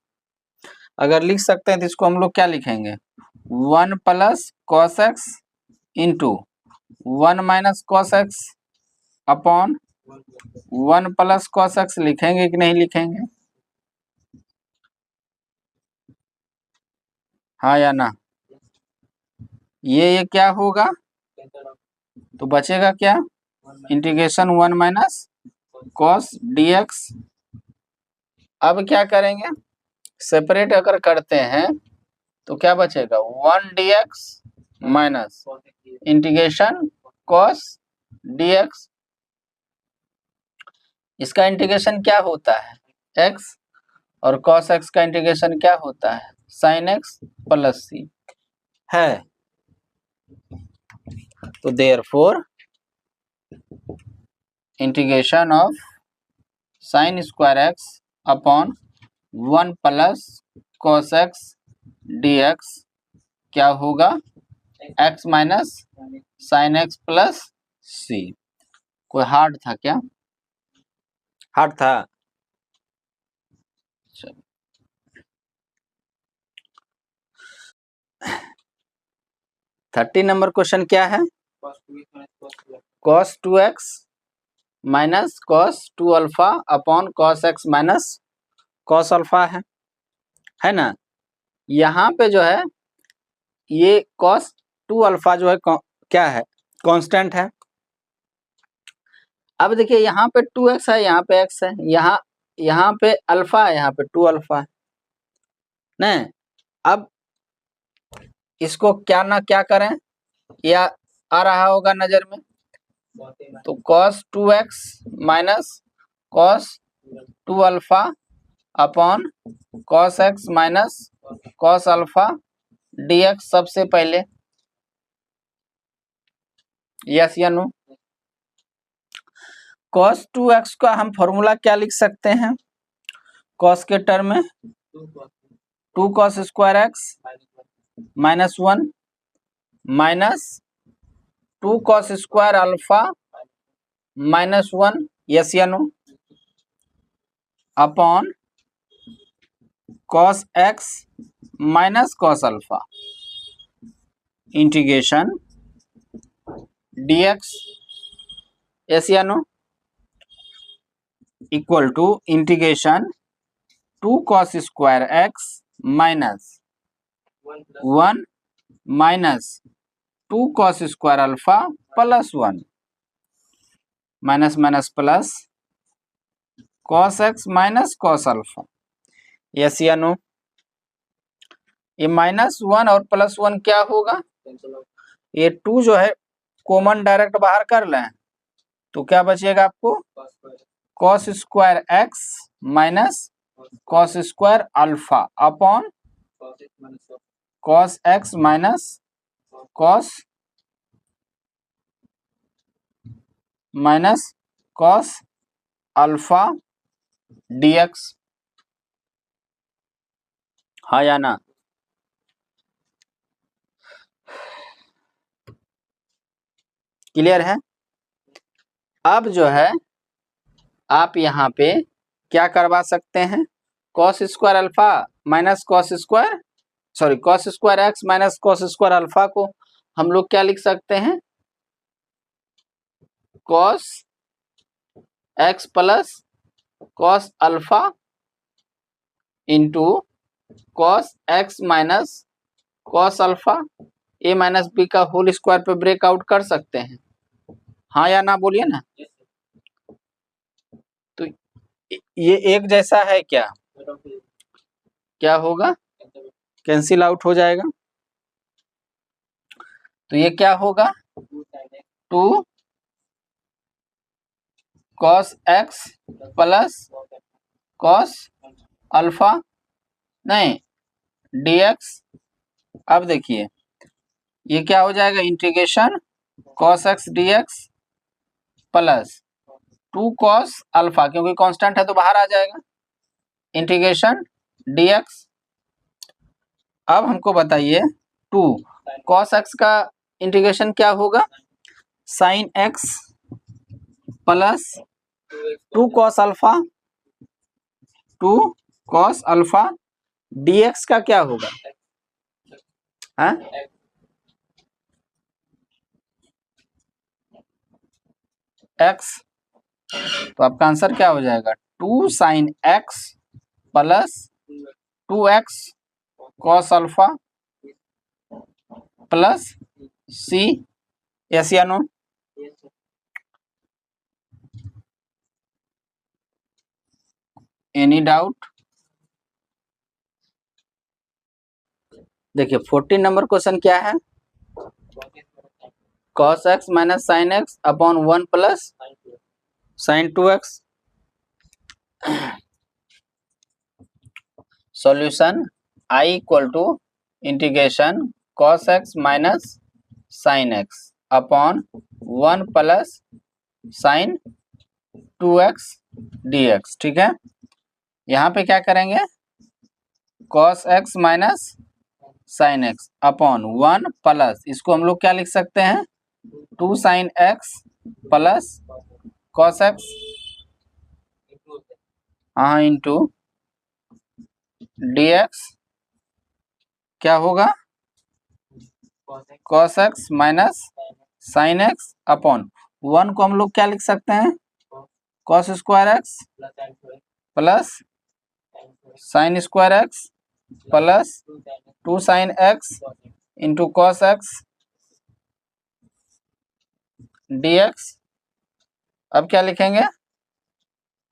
अगर लिख सकते हैं तो इसको हम लोग क्या लिखेंगे 1 plus cos x into 1 minus cos x upon 1 plus cos x लिखेंगे कि नहीं लिखेंगे? हाँ या ना? ये क्या होगा तो बचेगा क्या इंटीग्रेशन 1 माइनस कॉस dx। अब क्या करेंगे सेपरेट अगर करते हैं तो क्या बचेगा 1 dx minus integration cos dx। इसका इंटीग्रेशन क्या होता है x और cos x का इंटीग्रेशन क्या होता है sin x प्लस c है। तो therefore integration of sin square x upon 1 plus cos x dx क्या होगा x minus sin x plus c। कोई हार्ड था क्या? हार्ड था? 30 नंबर क्वेश्चन क्या है cos 2x minus cos 2 alpha upon cos x minus cos alpha है ना। यहाँ पे जो है ये cos 2 अल्फा जो है क्या है कांस्टेंट है। अब देखिए यहाँ पे 2x है, यहाँ पे x है, यहाँ पे अल्फा है, यहाँ पे 2 अल्फा है नहीं। अब इसको क्या ना क्या करें, या आ रहा होगा नजर में, तो cos 2x minus cos 2 alpha upon cos x minus cos alpha dx सबसे पहले, यस या नो। cos 2x का हम फॉर्मूला क्या लिख सकते हैं cos के टर्म में 2 cos square x minus 1 minus 2 cos square alpha minus 1, yes या no, upon cos x minus cos alpha integration dx, yes या no, equal to integration 2 cos square x minus 1 minus 2 cos square alpha plus 1 minus minus plus cos x minus cos alpha, yes या no. ये minus 1 और plus 1 क्या होगा, ये 2 जो है common direct बाहर कर लें तो क्या बचेगा आपको cos square x minus cos square alpha upon cos x minus cos alpha dx, हाँ या ना। क्लियर है? अब जो है आप यहाँ पे क्या करवा सकते हैं cos square alpha minus cos square x minus cos square alpha को हम लोग क्या लिख सकते हैं cos x plus cos alpha into cos x minus cos alpha a minus B का होल स्क्वायर पे ब्रेकआउट कर सकते हैं, हाँ या ना बोलिए ना। तो ये एक जैसा है क्या, क्या होगा, कैंसिल आउट हो जाएगा। तो ये क्या होगा, 2 cos x plus cos alpha नहीं dx। अब देखिए ये क्या हो जाएगा, integration cos x dx plus 2 cos alpha, क्योंकि कांस्टेंट है तो बाहर आ जाएगा, इंटीग्रेशन dx। अब हमको बताइए 2 कॉस एक्स का इंटीग्रेशन क्या होगा, sign x plus 2 cos alpha, 2 cos alpha dx का क्या होगा, हाँ x। तो आपका आंसर क्या हो जाएगा, 2 sine x plus 2x cos alpha plus c, yes या नो। Any doubt. देखिए 14 नंबर क्वेश्चन क्या है, cos x minus sine x upon 1 plus sine 2x। Solution i equal to integration cos x minus sine x upon 1 plus sine 2x dx, ठीक है। यहाँ पे क्या करेंगे, cos x minus sine x upon 1 plus, इसको हम लोग क्या लिख सकते हैं, 2 sine x plus cos x, हाँ इंटू dx क्या होगा, cos x minus sine x upon 1 को हम लोग क्या लिख सकते हैं, cos square x plus sign square x plus 2 sine x into cos x dx। अब क्या लिखेंगे,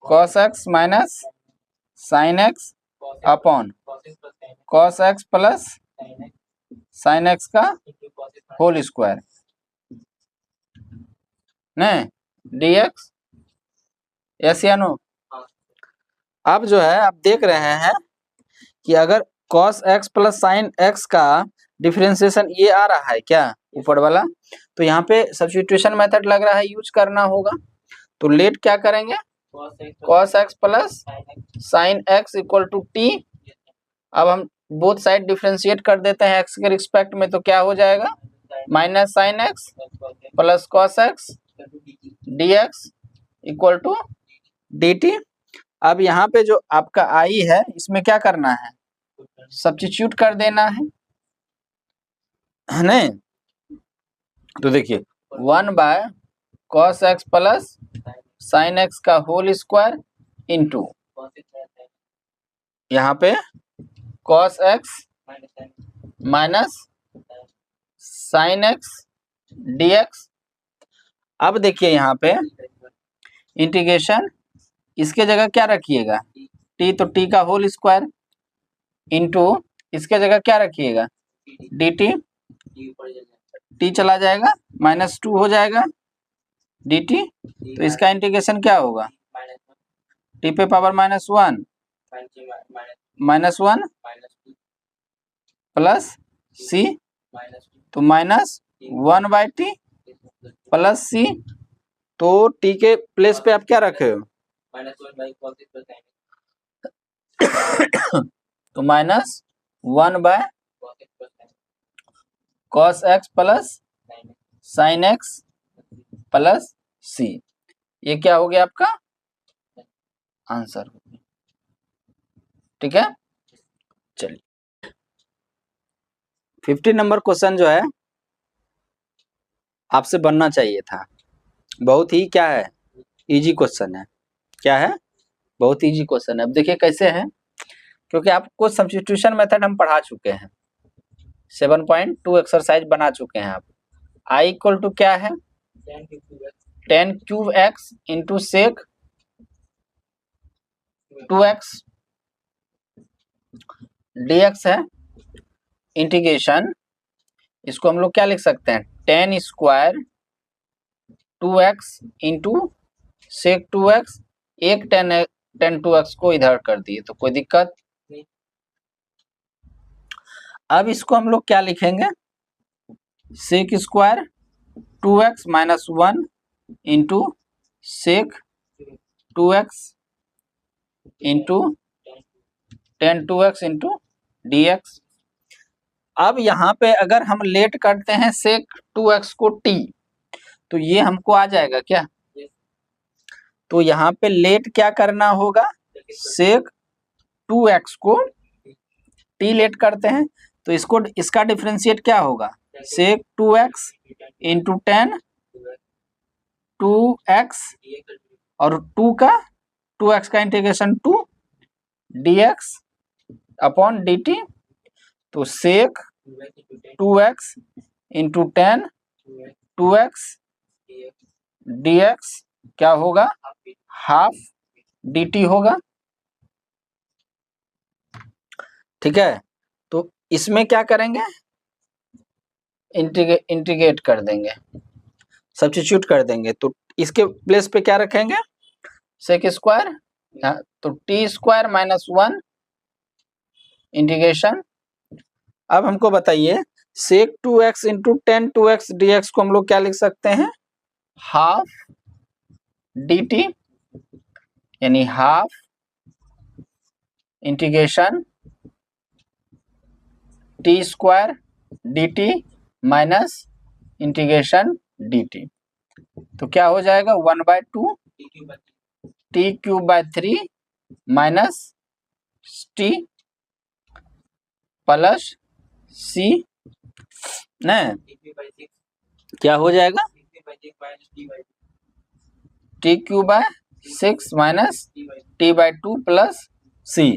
cos x minus sine x upon cos x plus sine x का होल स्क्वायर नहीं dx, यस या नो। अब जो है आप देख रहे हैं कि अगर cos x plus sine x का डिफरेंशिएशन ये आ रहा है क्या ऊपर वाला, तो यहाँ पे सब्स्टिट्यूशन मेथड लग रहा है यूज करना होगा। तो लेट क्या करेंगे, cos x plus sine x equal to t। अब हम बोथ साइड डिफरेंशिएट कर देते हैं x के रिस्पेक्ट में, तो क्या हो जाएगा, minus sine x plus cos x dx equal to dt। अब यहाँ पे जो आपका i है इसमें क्या करना है, सब्स्टिट्यूट कर देना है नहीं। तो देखिए 1 by cos x plus sine x का होल स्क्वायर इंटू यहाँ पे cos x minus sine x dx। अब देखिए यहाँ पे इंटीग्रेशन, इसके जगह क्या रखिएगा, t, तो t का होल स्क्वायर इंटू इसके जगह क्या रखिएगा, dt, t चला जाएगा -2 हो जाएगा dt। तो इसका इंटीग्रेशन क्या होगा, t पे पावर -1 -1 प्लस c, तो -1/t प्लस c। तो t के प्लेस पे आप क्या रखे हो, तो -1 by cos x plus sine x plus c, ये क्या हो गया आपका आंसर, ठीक है। चलिए 15 नंबर क्वेश्चन जो है आपसे बनना चाहिए था, बहुत ही क्या है, इजी क्वेश्चन है। क्या है, बहुत इजी क्वेश्चन है। अब देखिए कैसे है, क्योंकि आपको सब्स्टिट्यूशन मेथड हम पढ़ा चुके हैं, 7.2 एक्सरसाइज बना चुके हैं आप। आई इक्वल टू क्या है, 10 cube x into sec 2x dx है, इंटीग्रेशन इसको हम लोग क्या लिख सकते हैं, 10 square 2x into sec 2x, एक 10 2x को इधर कर दिए तो कोई दिक्कत। अब इसको हम लोग क्या लिखेंगे, sec square 2x minus 1 into sec 2x into 10 2x into dx। अब यहाँ पे अगर हम लेट करते हैं सेक 2x को t, तो ये हमको आ जाएगा क्या, तो यहाँ पे लेट क्या करना होगा, सेक 2x को t लेट करते हैं तो इसको इसका डिफरेंशिएट क्या होगा, सेक 2x इंटू 10 2x और 2x का इंटीग्रेशन 2 dx अपॉन dt, तो सेक 2x इंटू 10 2x dx क्या होगा, हाफ dt होगा। ठीक है, तो इसमें क्या करेंगे, इंटीग्रेट कर देंगे, सब्स्टिट्यूट कर देंगे, तो इसके प्लेस पे क्या रखेंगे, सेक स्क्वायर, तो टी स्क्वायर माइनस 1 इंटीग्रेशन। अब हमको बताइए सेक 2x इंटू 10 2x dx को हम लोग क्या लिख सकते हैं, हाफ dt, यानी half integration t square dt minus integration dt, तो क्या हो जाएगा 1/2 t cube by 3 minus t plus c, न क्या हो जाएगा, t cube by 6 minus t by 2 plus c.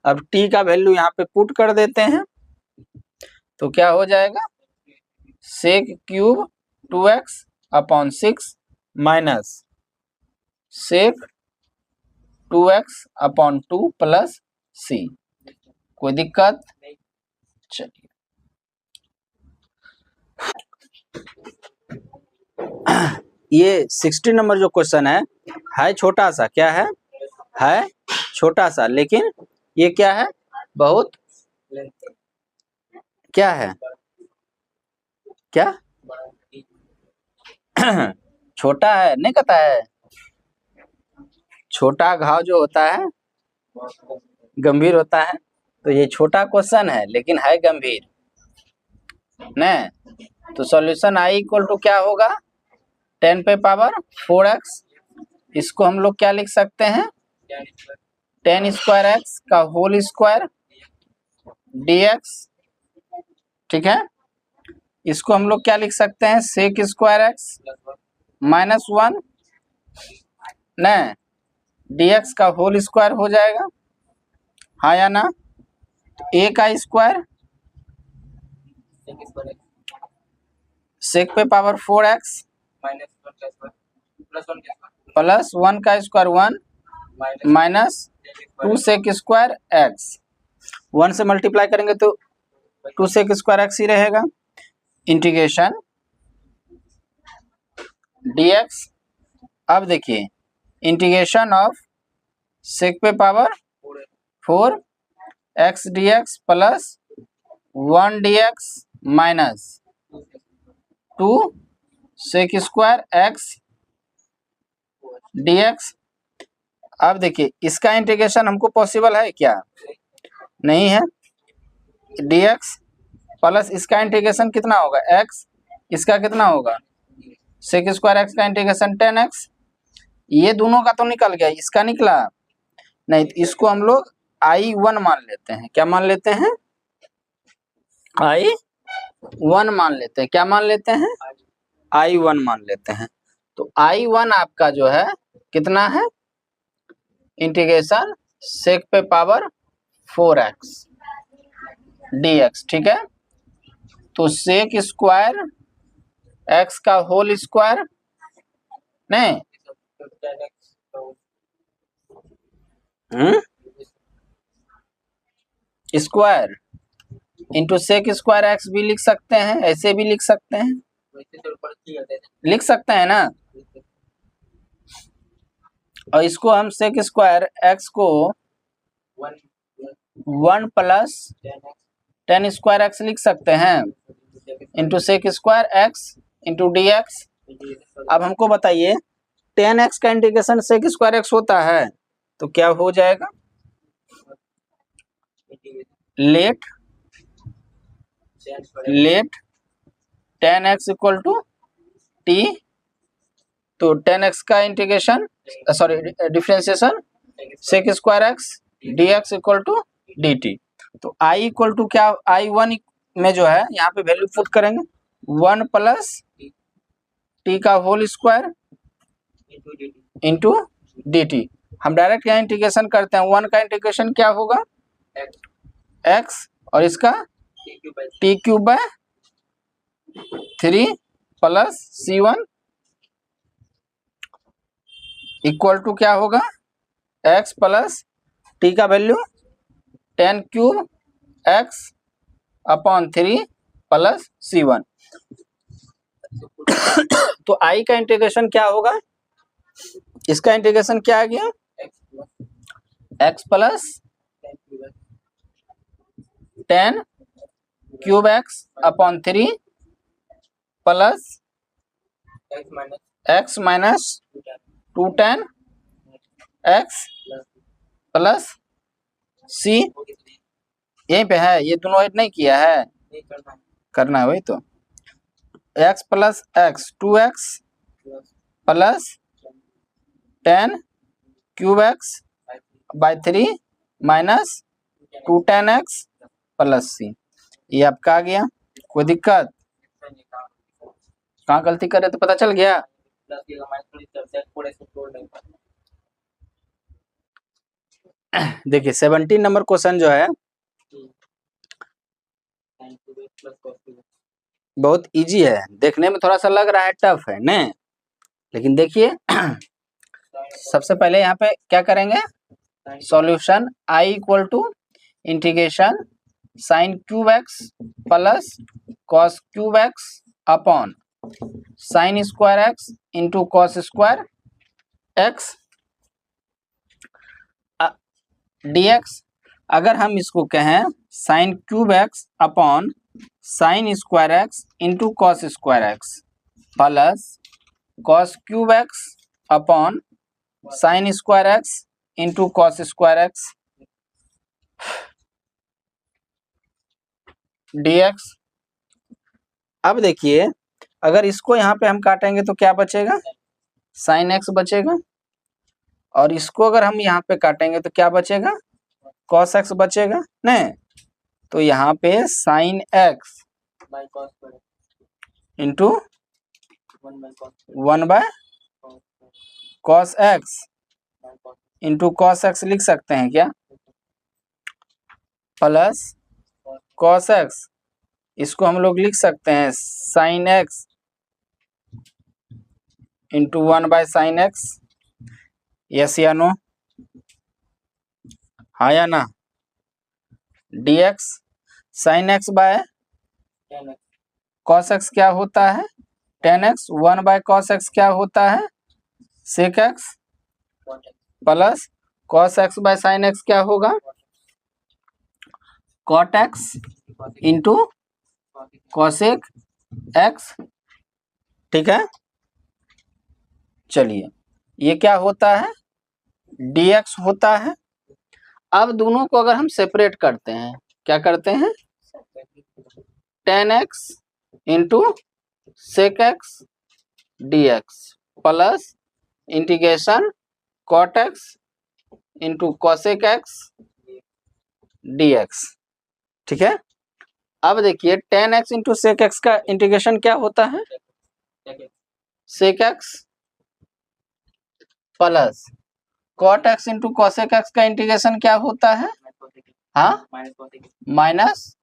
अब टी का वैल्यू यहाँ पे पुट कर देते हैं तो क्या हो जाएगा, sec cube 2x upon 6 minus sec 2x upon 2 plus c, कोई दिक्कत। चलिए ये 60 नंबर जो क्वेश्चन है छोटा सा, क्या है छोटा सा, लेकिन ये क्या है, बहुत क्या है, क्या छोटा है, नहीं कहता है, छोटा घाव जो होता है गंभीर होता है, तो ये छोटा क्वेश्चन है लेकिन है गंभीर न। तो सॉल्यूशन आई इक्वल टू क्या होगा, 10 पे पावर 4x, इसको हम लोग क्या लिख सकते हैं, 10 स्क्वायर x का होल स्क्वायर dx। ठीक है, इसको हम लोग क्या लिख सकते हैं, सेक स्क्वायर x माइनस 1 न dx का होल स्क्वायर हो जाएगा, हाँ या ना, a का स्क्वायर सेक पे पावर 4x प्लस 1 का square 1 minus 2 sec square x, 1 से मल्टीप्लाई करेंगे तो 2 सेक स्क्वायर x ही रहेगा, इंटीग्रेशन dx। अब देखिए इंटीग्रेशन ऑफ सेक पे power 4 x dx plus 1 dx minus 2 sec square x dx। अब देखिए इसका इंटीग्रेशन हमको पॉसिबल है क्या, नहीं है, dx प्लस इसका इंटीग्रेशन कितना होगा x, इसका कितना होगा सेक स्क्वायर x का इंटीग्रेशन 10x, ये दोनों का तो निकल गया, इसका निकला नहीं, तो इसको हम लोग I1 मान लेते हैं, क्या मान लेते हैं, I1 मान लेते हैं, क्या मान लेते हैं, I1 मान लेते हैं। तो I1 आपका जो है कितना है, इंटीग्रेशन सेक पे पावर 4x dx, ठीक है। तो सेक स्क्वायर x का होल स्क्वायर नहीं, square into sec square x भी लिख सकते हैं, ऐसे भी लिख सकते हैं, लिख सकते हैं ना। और इसको हम सेक स्क्वायर एक्स को 1 प्लस टेन स्क्वायर एक्स लिख सकते हैं into sec square x into d x. अब हमको बताइए 10x का इंटीग्रेशन सेक स्क्वायर एक्स होता है तो क्या हो जाएगा, late 10x equal to t, तो 10x का इंटीग्रेशन sorry differentiation sec square x dx equal to dt। तो I इक्वल टू क्या, I1 में जो है यहाँ पे वैल्यू पुट करेंगे 1 प्लस टी का होल स्क्वायर इंटू dt। हम डायरेक्ट यहाँ इंटीग्रेशन करते हैं, 1 का इंटीग्रेशन क्या होगा x और इसका t cube by 3 plus c1 equal to क्या होगा x प्लस टी का value 10 cube x upon 3 plus c1। तो I का इंटीग्रेशन क्या होगा, इसका इंटीग्रेशन क्या आ गया x plus 10 cube x upon 3 plus x minus 210 x plus c, यहीं पे है, ये दोनों ऐड नहीं किया है, करना है वही तो, x plus x 2x plus 10 cube x by 3 minus 210x plus c। ये आपका आ गया, कोई दिक्कत, कहाँ गलती करे तो पता चल गया। देखिए 17 नंबर क्वेश्चन जो है बहुत इजी है, देखने में थोड़ा सा लग रहा है टफ है ने, लेकिन देखिए सबसे पहले यहाँ पे क्या करेंगे, solution I equal to integration sine cube x plus cos cube x upon sine square x into cos square x dx। अगर हम इसको कहें sine cube x upon sine square x into cos square x plus cos cube x upon sine square x into cos square x dx। अब देखिए अगर इसको यहाँ पे हम काटेंगे तो क्या बचेगा, साइन एक्स बचेगा, और इसको अगर हम यहाँ पे काटेंगे तो क्या बचेगा, कॉस एक्स बचेगा नहीं। तो यहाँ पे sign x into 1 by cos x into cos x लिख सकते हैं क्या, प्लस कॉस एक्स, इसको हम लोग लिख सकते हैं sine x into 1 by sine x, yes या नो, हाँ या ना। dx sine x by cos x क्या होता है 10x, 1 बाय कॉस एक्स क्या होता है sec x, plus cos x by sine x क्या होगा cot x into cosec x, ठीक है। चलिए ये क्या होता है dx होता है। अब दोनों को अगर हम सेपरेट करते हैं, क्या करते हैं 10x into sec x dx plus integration cot x into cosec x dx, ठीक है। अब देखिए 10x इंटू सेक एक्स का इंटीग्रेशन क्या होता है sec x plus cot x into cosec x का इंटीग्रेशन क्या होता है? हाँ, minus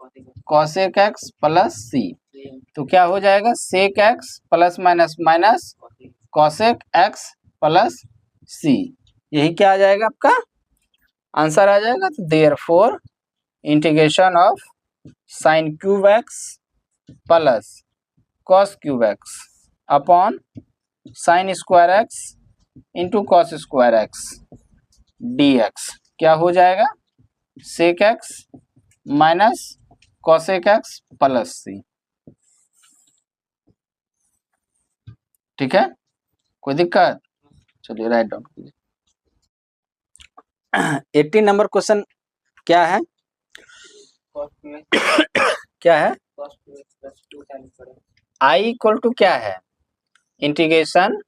cosec x plus c. तो क्या हो जाएगा? Sec x plus minus minus cosec x plus c. यही क्या आ जाएगा? आपका आंसर आ जाएगा। तो therefore integration of sine cube x plus cos cube x upon sine square x into cos square x d x क्या हो जाएगा? Sec x minus cosec x plus c. ठीक है, कोई दिक्कत? चलिए राइट डाउन कीजिए। 18 नंबर क्वेश्चन क्या है? क्या है? I इक्वल टू क्या है? Integration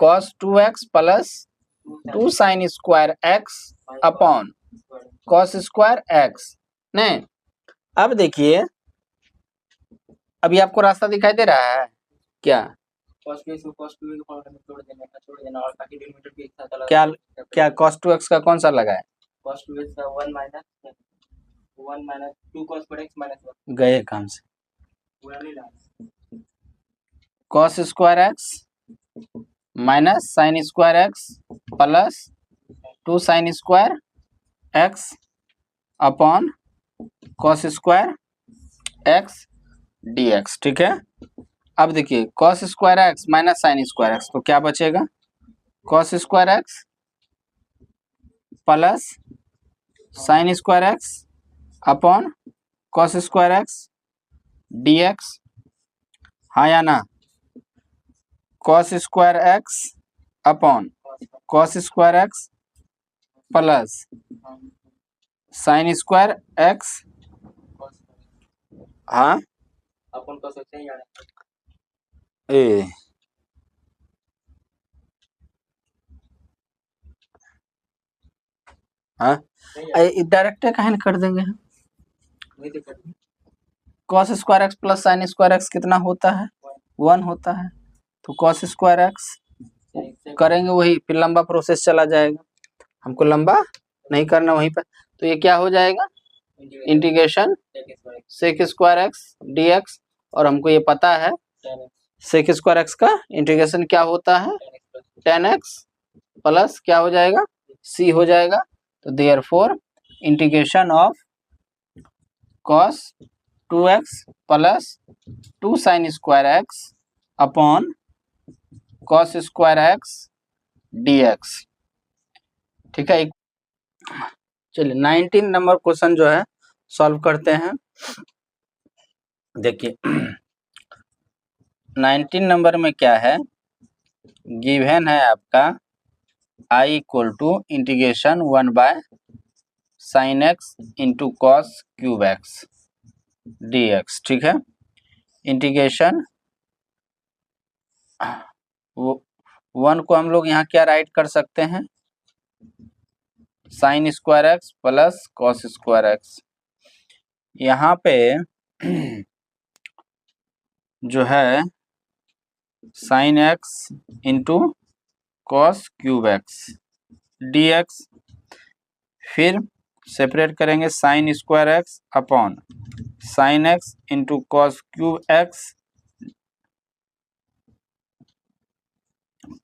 cos 2x plus 2 sine square x upon cos square x. नहीं, अब देखिए, अभी आपको रास्ता दिखाई दे रहा है क्या? क्या क्या cos 2x का कौन सा लगा है? cos 2x का 1 माइनस 2 cos पर x माइनस 1 गए काम से। पूरा नहीं लाना। cos square x minus sign square x plus 2 sine square x upon cos square x dx। ठीक है, अब देखिए cos square x minus sign square x, तो क्या बचेगा? cos square x plus sign square x upon cos square x dx। हाँ या ना? cos square x upon cos square x plus sign square x. हाँ, अपन को सोचते ही जाना ए हाँ, डायरेक्ट काहे कर देंगे हम? नहीं दिक्कत cos square x plus sign square x कितना होता है? 1 होता है। तो cos स्क्वायर एक्स करेंगे वही, फिर लंबा प्रोसेस चला जाएगा, हमको लंबा नहीं करना वहीं पर। तो ये क्या हो जाएगा? Integration sec square x dx, और हमको ये पता है सेक स्क्वायर एक्स का इंटीग्रेशन क्या होता है? tan x प्लस क्या हो जाएगा? c हो जाएगा। तो therefore integration of cos 2x plus 2 sine square x upon cos square x dx। ठीक है, चलिए 19 नंबर क्वेश्चन जो है सॉल्व करते हैं। देखिए 19 नंबर में क्या है? गिवन है आपका I equal to integration 1 by sine x into cos cube x dx। ठीक है, इंटीग्रेशन 1 को हम लोग यहाँ क्या राइट कर सकते हैं? Sine square x plus cos square x. यहाँ पे जो है sine x into cos cube x dx, फिर सेपरेट करेंगे sign square x upon sign x into cos cube x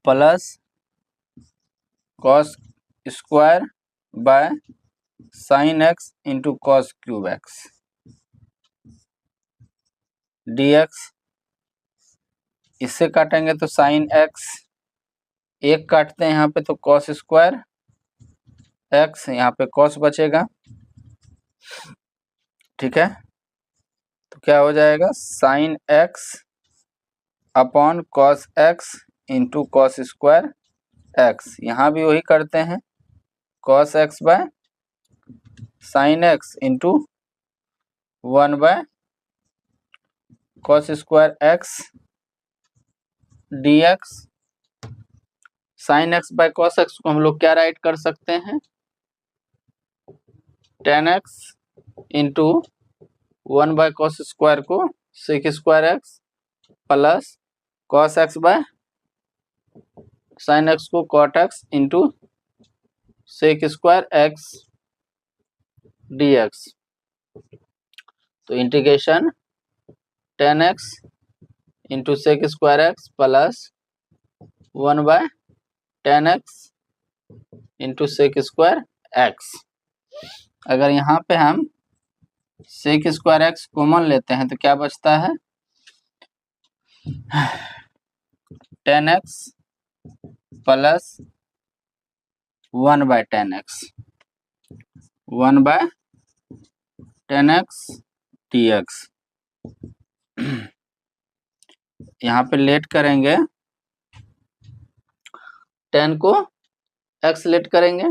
plus cos square by sine x into cos cube x dx। इससे काटेंगे तो sine x, एक काटते हैं यहाँ पे तो कॉस स्क्वायर एक्स, यहाँ पे कॉस बचेगा। ठीक है, तो क्या हो जाएगा? Sign x upon cos x into cos square x. यहाँ भी वही करते हैं, cos x by sine x into 1 by cos square x dx। Sine x by cos x को हम लोग क्या राइट कर सकते हैं? tan x into 1 by cos square को sec square x plus cos x by sine x को cot x into sec square x d x. तो integration tan x into sec square x plus 1/10x into sec square x. अगर यहाँ पे हम सेक square x common लेते हैं तो क्या बचता है 10x plus 1/10x 1/10x dx। यहाँ पे लेट करेंगे 10 को x लेट करेंगे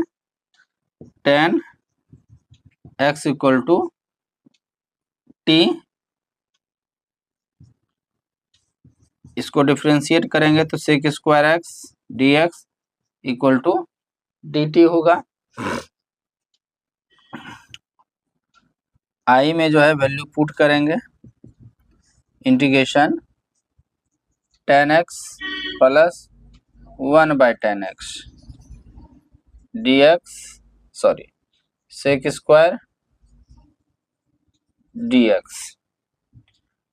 10x इक्वल टू t, इसको डिफ्रेंशिएट करेंगे तो sec square x d x equal to d t होगा। आई में जो है वैल्यू पुट करेंगे integration 10x plus 1/10x dx sorry sec square dx।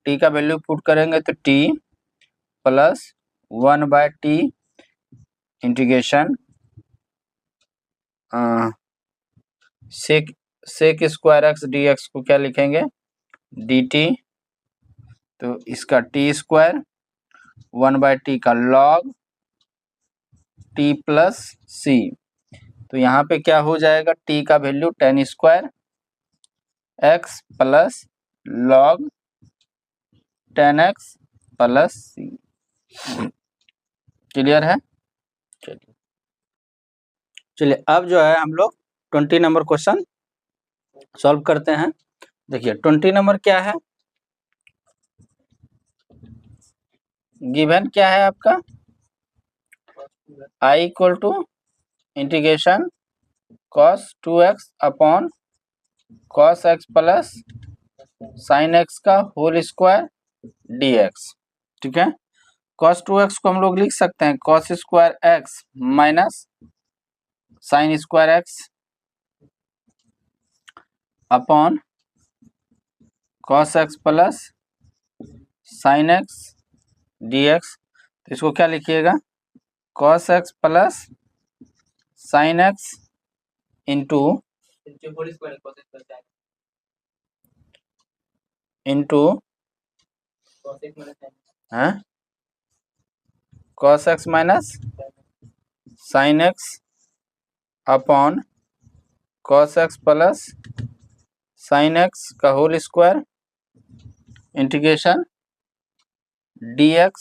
t का वैल्यू पुट करेंगे तो t plus 1/t integration sec square x d x को क्या लिखेंगे डी टी। तो इसका टी स्क्वायर 1/t का लॉग टी प्लस सी। तो यहाँ पे क्या हो जाएगा t का value 10 square x plus log 10x plus c. Clear है। चलिए अब जो है हम लोग 20 नंबर क्वेश्चन सॉल्व करते हैं। देखिए 20 नंबर क्या है, गिवन क्या है आपका i equal to integration cos 2x upon cos x plus sin x का होल स्क्वायर dx। ठीक है, cos 2x को हम लोग लिख सकते हैं cos square x minus sin square x upon cos x plus sin x dx। तो इसको क्या लिखिएगा cos x plus sin x into cos x minus sin x upon cos x plus sin x का whole square integration dx।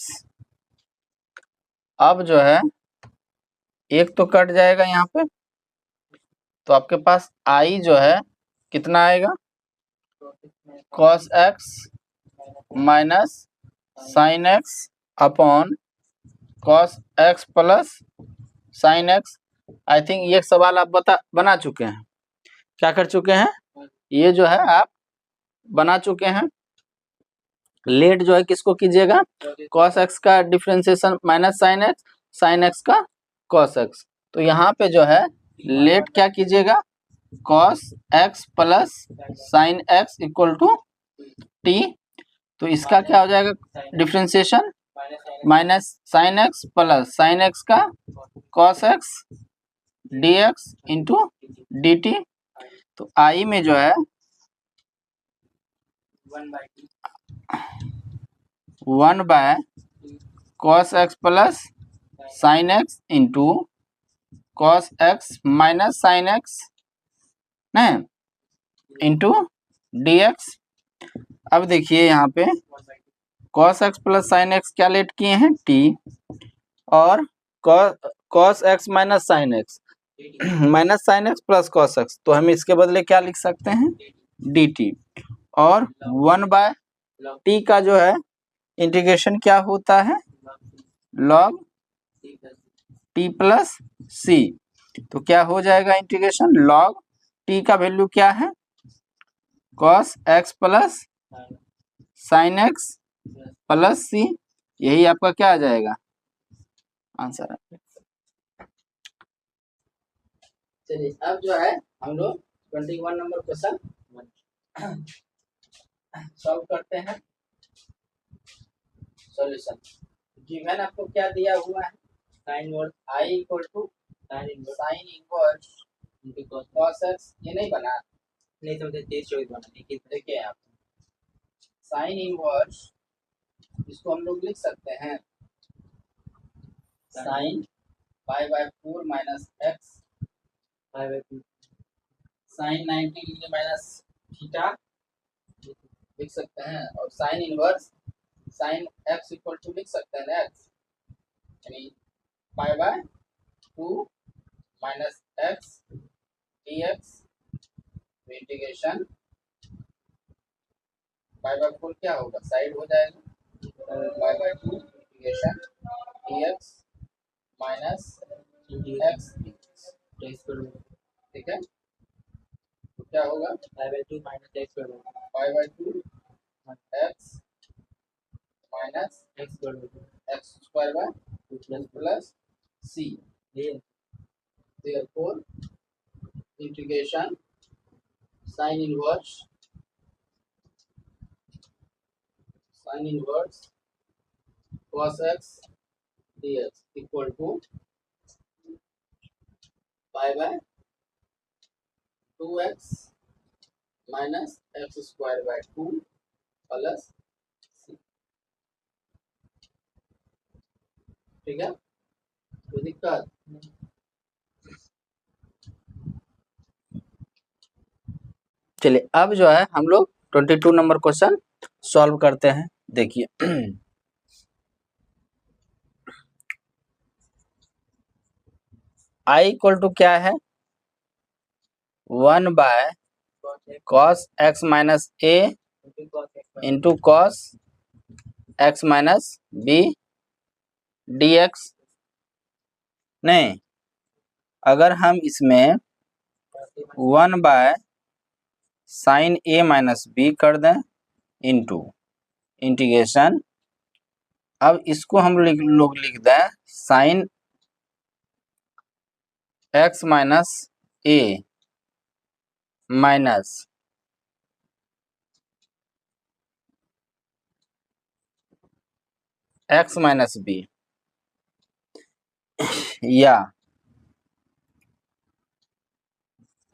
अब जो है एक तो कट जाएगा यहाँ पे, तो आपके पास i जो है कितना आएगा cos x minus sin x upon cos x plus sin x। I think ये सवाल आप बना चुके हैं, क्या कर चुके हैं, ये जो है आप बना चुके हैं। लेट जो है किसको कीजिएगा cos x का डिफरेंशिएशन माइनस sin x का cos x। तो यहाँ पे जो है लेट क्या कीजिएगा cos x plus sin x equal to t। तो इसका क्या हो जाएगा differentiation minus sin x plus sin x का cos x dx into dt। तो i में जो है 1/cos x plus sin x into cos x minus sin x नहीं इंटू dx। अब देखिए यहाँ पे cos x plus sin x क्या लेट किए हैं t, और cos x minus sin x minus sin x plus cos x, तो हम इसके बदले क्या लिख सकते हैं dt। और 1/t का जो है इंटीग्रेशन क्या होता है log t प्लस c। तो क्या हो जाएगा इंटीग्रेशन log t का वैल्यू क्या है cos x plus sin x plus c। यही आपका क्या आ जाएगा आंसर। चलिए अब जो है हम लोग 21 नंबर क्वेश्चन सॉल्व करते हैं। सॉल्यूशन गिवन आपको क्या दिया हुआ है, sine inverse I equal to sine inverse cos x, ये नहीं बना, नहीं समझे 23-24 बना। देखिए आप साइन इनवर्स इसको हम लोग लिख सकते हैं sine π/4 minus x sine 90 degree minus theta लिख सकते हैं, और sine inverse sine x equal to लिख सकते हैं एक्स यानी π/2 माइनस एक्स dx इंटीग्रेशन π/4 क्या होगा, साइड हो जाएगा π/2 इंटीग्रेशन dx माइनस एक्स, ठीक है। तो क्या होगा π/2 minus x π/2 x minus x square by plus c, therefore integration sine inverse cos x dx equal to π/2x minus x square by 2 plus c, ठीक है। कोई दिक्कत, चलिए अब जो है हम लोग 22 नंबर क्वेश्चन सॉल्व करते हैं। देखिए i इक्वल टू क्या है 1/cos x minus a into cos x minus b dx। नहीं, अगर हम इसमें 1/sin a माइनस b कर दें इंटू इंटीग्रेशन, अब इसको हम लोग लिख दें sine x minus a minus x minus b, या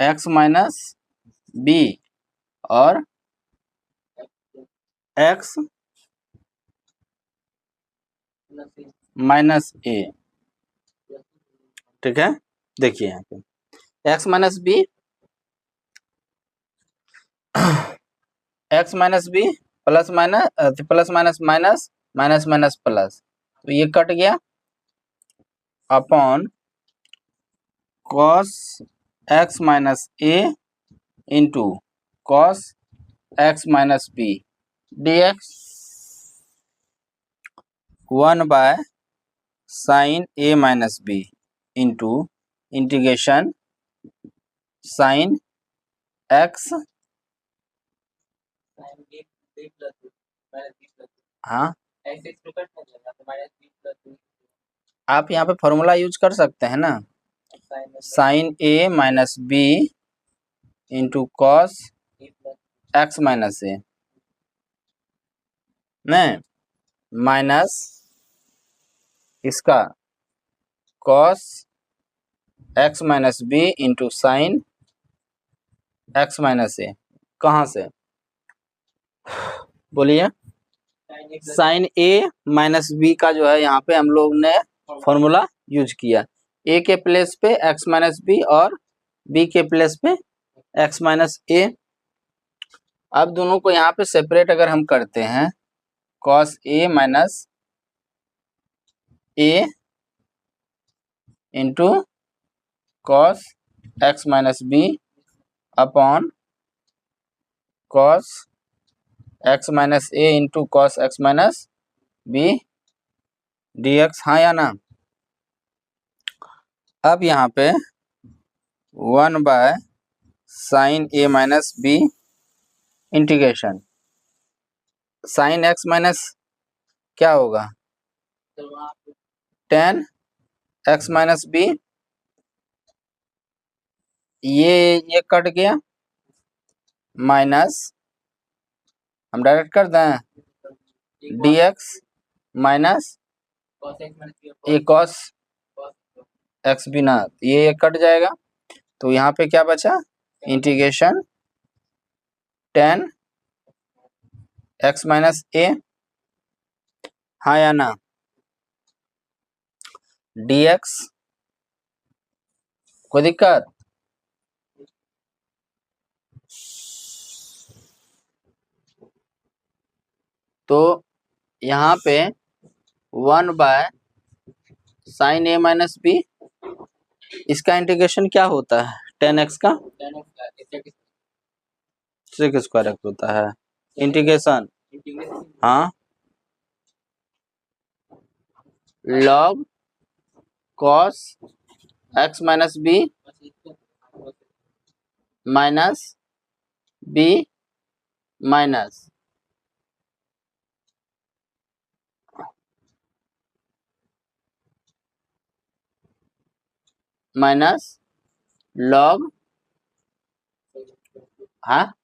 x माइनस b और x माइनस a, ठीक है। देखिए यहाँ पे x minus b x minus b plus minus plus minus minus minus minus plus, तो ये कट गया upon cos x minus a into cos x minus b dx 1/sin a minus b into integration sine x, हाँ आप यहाँ पे formula use कर सकते हैं ना, sine a minus b into cos x minus a, नहीं माइनस इसका cos x minus b into sine x minus a, कहाँ से बोलिए, साइन a माइनस b का जो है यहाँ पे हम लोग ने फॉर्मूला यूज किया, a के प्लेस पे x माइनस b और b के प्लेस पे x माइनस a। अब दोनों को यहाँ पे सेपरेट अगर हम करते हैं cos a minus a into cos x minus b upon cos x minus a into cos x minus b dx, हाँ या ना। अब यहाँ पे 1/sin a minus b integration sine x minus क्या होगा tan x माइनस b ये cut गया, माइनस हम डायरेक्ट कर दें dx minus a cos x बिना, ये कट जाएगा। तो यहाँ पे क्या बचा, इंटीग्रेशन tan x माइनस ए, हाँ या ना, dx, कोई दिक्कत? तो यहाँ पे 1/sin a माइनस बी, इसका इंटीग्रेशन क्या होता है, tan x का sec स्क्वायर x होता है, इंटीग्रेशन हाँ log cos x minus b minus b minus minus log हाँ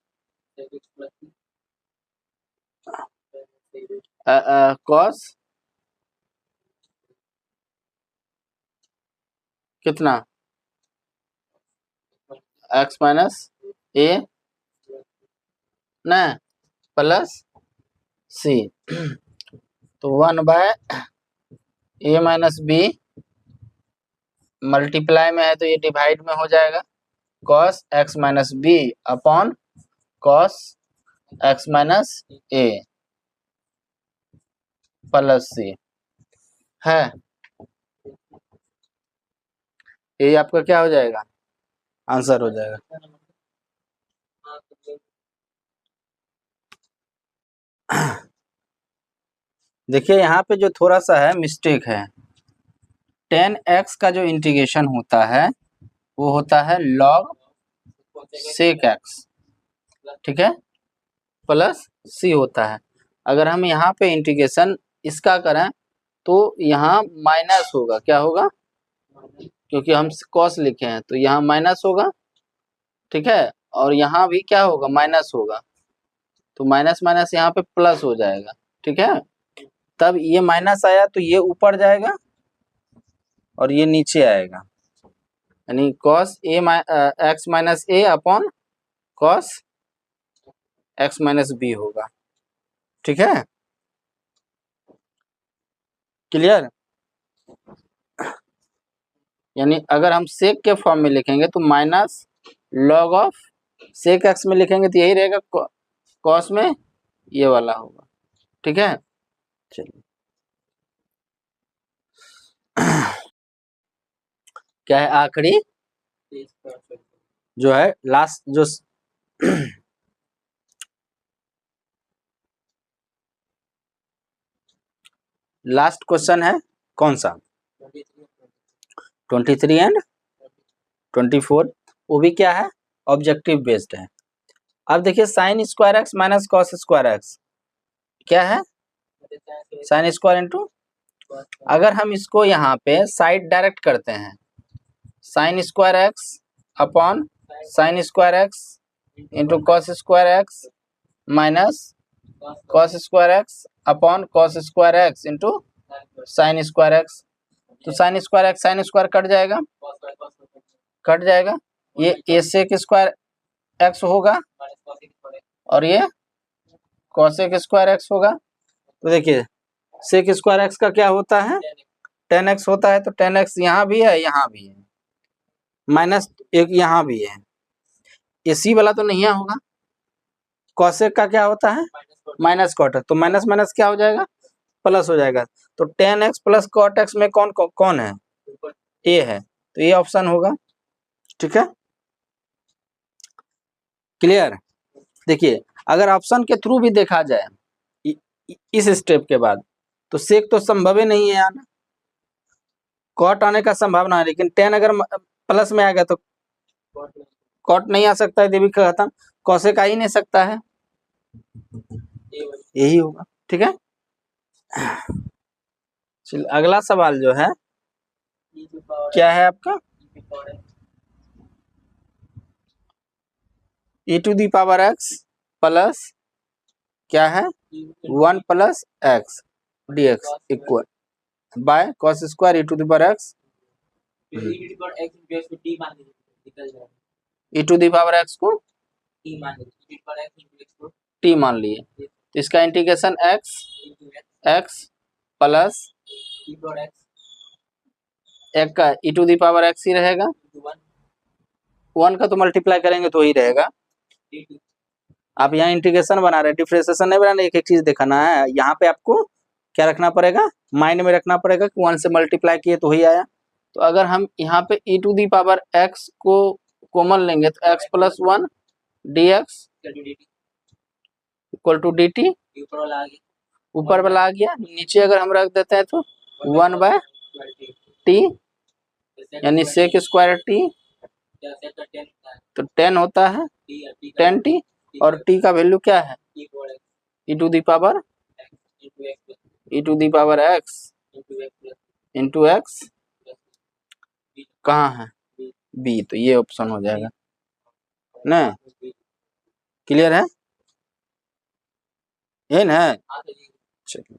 cos कितना x माइनस ए न प्लस सी, तो 1/a माइनस बी मल्टीप्लाई में है तो ये डिवाइड में हो जाएगा, cos x minus b upon cos x minus a plus c है, ये आपका क्या हो जाएगा, आंसर हो जाएगा। देखिए यहाँ पे जो थोड़ा सा है मिस्टेक है, tan x का जो इंटीग्रेशन होता है वो होता है log sec x, ठीक है, प्लस सी होता है। अगर हम यहाँ पे इंटीग्रेशन इसका करें तो यहाँ माइनस होगा, क्या होगा, क्योंकि हम cos लिखे हैं तो यहाँ माइनस होगा, ठीक है, और यहाँ भी क्या होगा, माइनस होगा, तो माइनस माइनस यहाँ पे प्लस हो जाएगा, ठीक है। तब ये माइनस आया तो ये ऊपर जाएगा और ये नीचे आएगा, यानी cos x minus a upon cos x minus b होगा, ठीक है, क्लियर। यानी अगर हम सेक के फॉर्म में लिखेंगे तो माइनस log ऑफ सेक x में लिखेंगे तो यही रहेगा, cos में ये वाला होगा, ठीक है। चलिए क्या है आखिरी जो है लास्ट जो लास्ट क्वेश्चन है कौन सा, 23 एंड 24, वो भी क्या है, ऑब्जेक्टिव बेस्ड है। अब देखिए sign square x minus cos square x क्या है, साइन स्क्वायर इंटू, अगर हम इसको यहाँ पे साइड डायरेक्ट करते हैं, sine square x upon sine square x into cos square x minus cos square x upon cos square x into sine square x, तो sine square x sine square cut जाएगा, ये ए सेक square x होगा और ये cosec square x होगा। तो देखिए सेक square x का क्या होता है, टेन एक्स होता है, तो टेन एक्स यहाँ भी है यहाँ भी है, माइनस एक यहाँ भी है, इसी वाला तो नहीं होगा, कॉसेक का क्या होता है माइनस कॉट, तो माइनस माइनस क्या हो जाएगा, प्लस हो जाएगा, तो tan x plus cot x में कौन है, ए है, तो ये ऑप्शन होगा, ठीक है, क्लियर। देखिए अगर ऑप्शन के थ्रू भी देखा जाए इस स्टेप के बाद तो सेक तो संभव ही नहीं है आना, कॉट आने का संभावना है, लेकिन टेन अगर प्लस में आ गया तो कॉट नहीं आ सकता है, ये भी कहता कॉसेक आ ही नहीं सकता है, यही होगा, ठीक है। चलिए अगला सवाल जो है क्या है आपका, e to the power x plus क्या है 1 plus x dx equal by cos square e to the power x e to the power x को t मान लिए, तो इसका इंटीग्रेशन x प्लस एक का e to the power x ही रहेगा, 1 का तो मल्टीप्लाई करेंगे तो ही रहेगा। आप यहाँ इंटीग्रेशन बना रहे हैं, डिफरेंशिएशन नहीं बनाना, एक एक चीज दिखाना है। यहाँ पे आपको क्या रखना पड़ेगा, माइंड में रखना पड़ेगा कि 1 से मल्टीप्लाई किए तो ही आया। तो अगर हम यहाँ पे e to the power x को कॉमन लेंगे तो x plus 1 dx equal to dt, ऊपर वाला आ गया, नीचे अगर हम रख देते हैं तो 1 बाय t यानी सेक स्क्वायर t, तो 10 होता है 10t, और t का वैल्यू क्या है e to the power x into x कहाँ है b, तो ये ऑप्शन हो जाएगा ना। क्लियर है, ये ना। चलिए।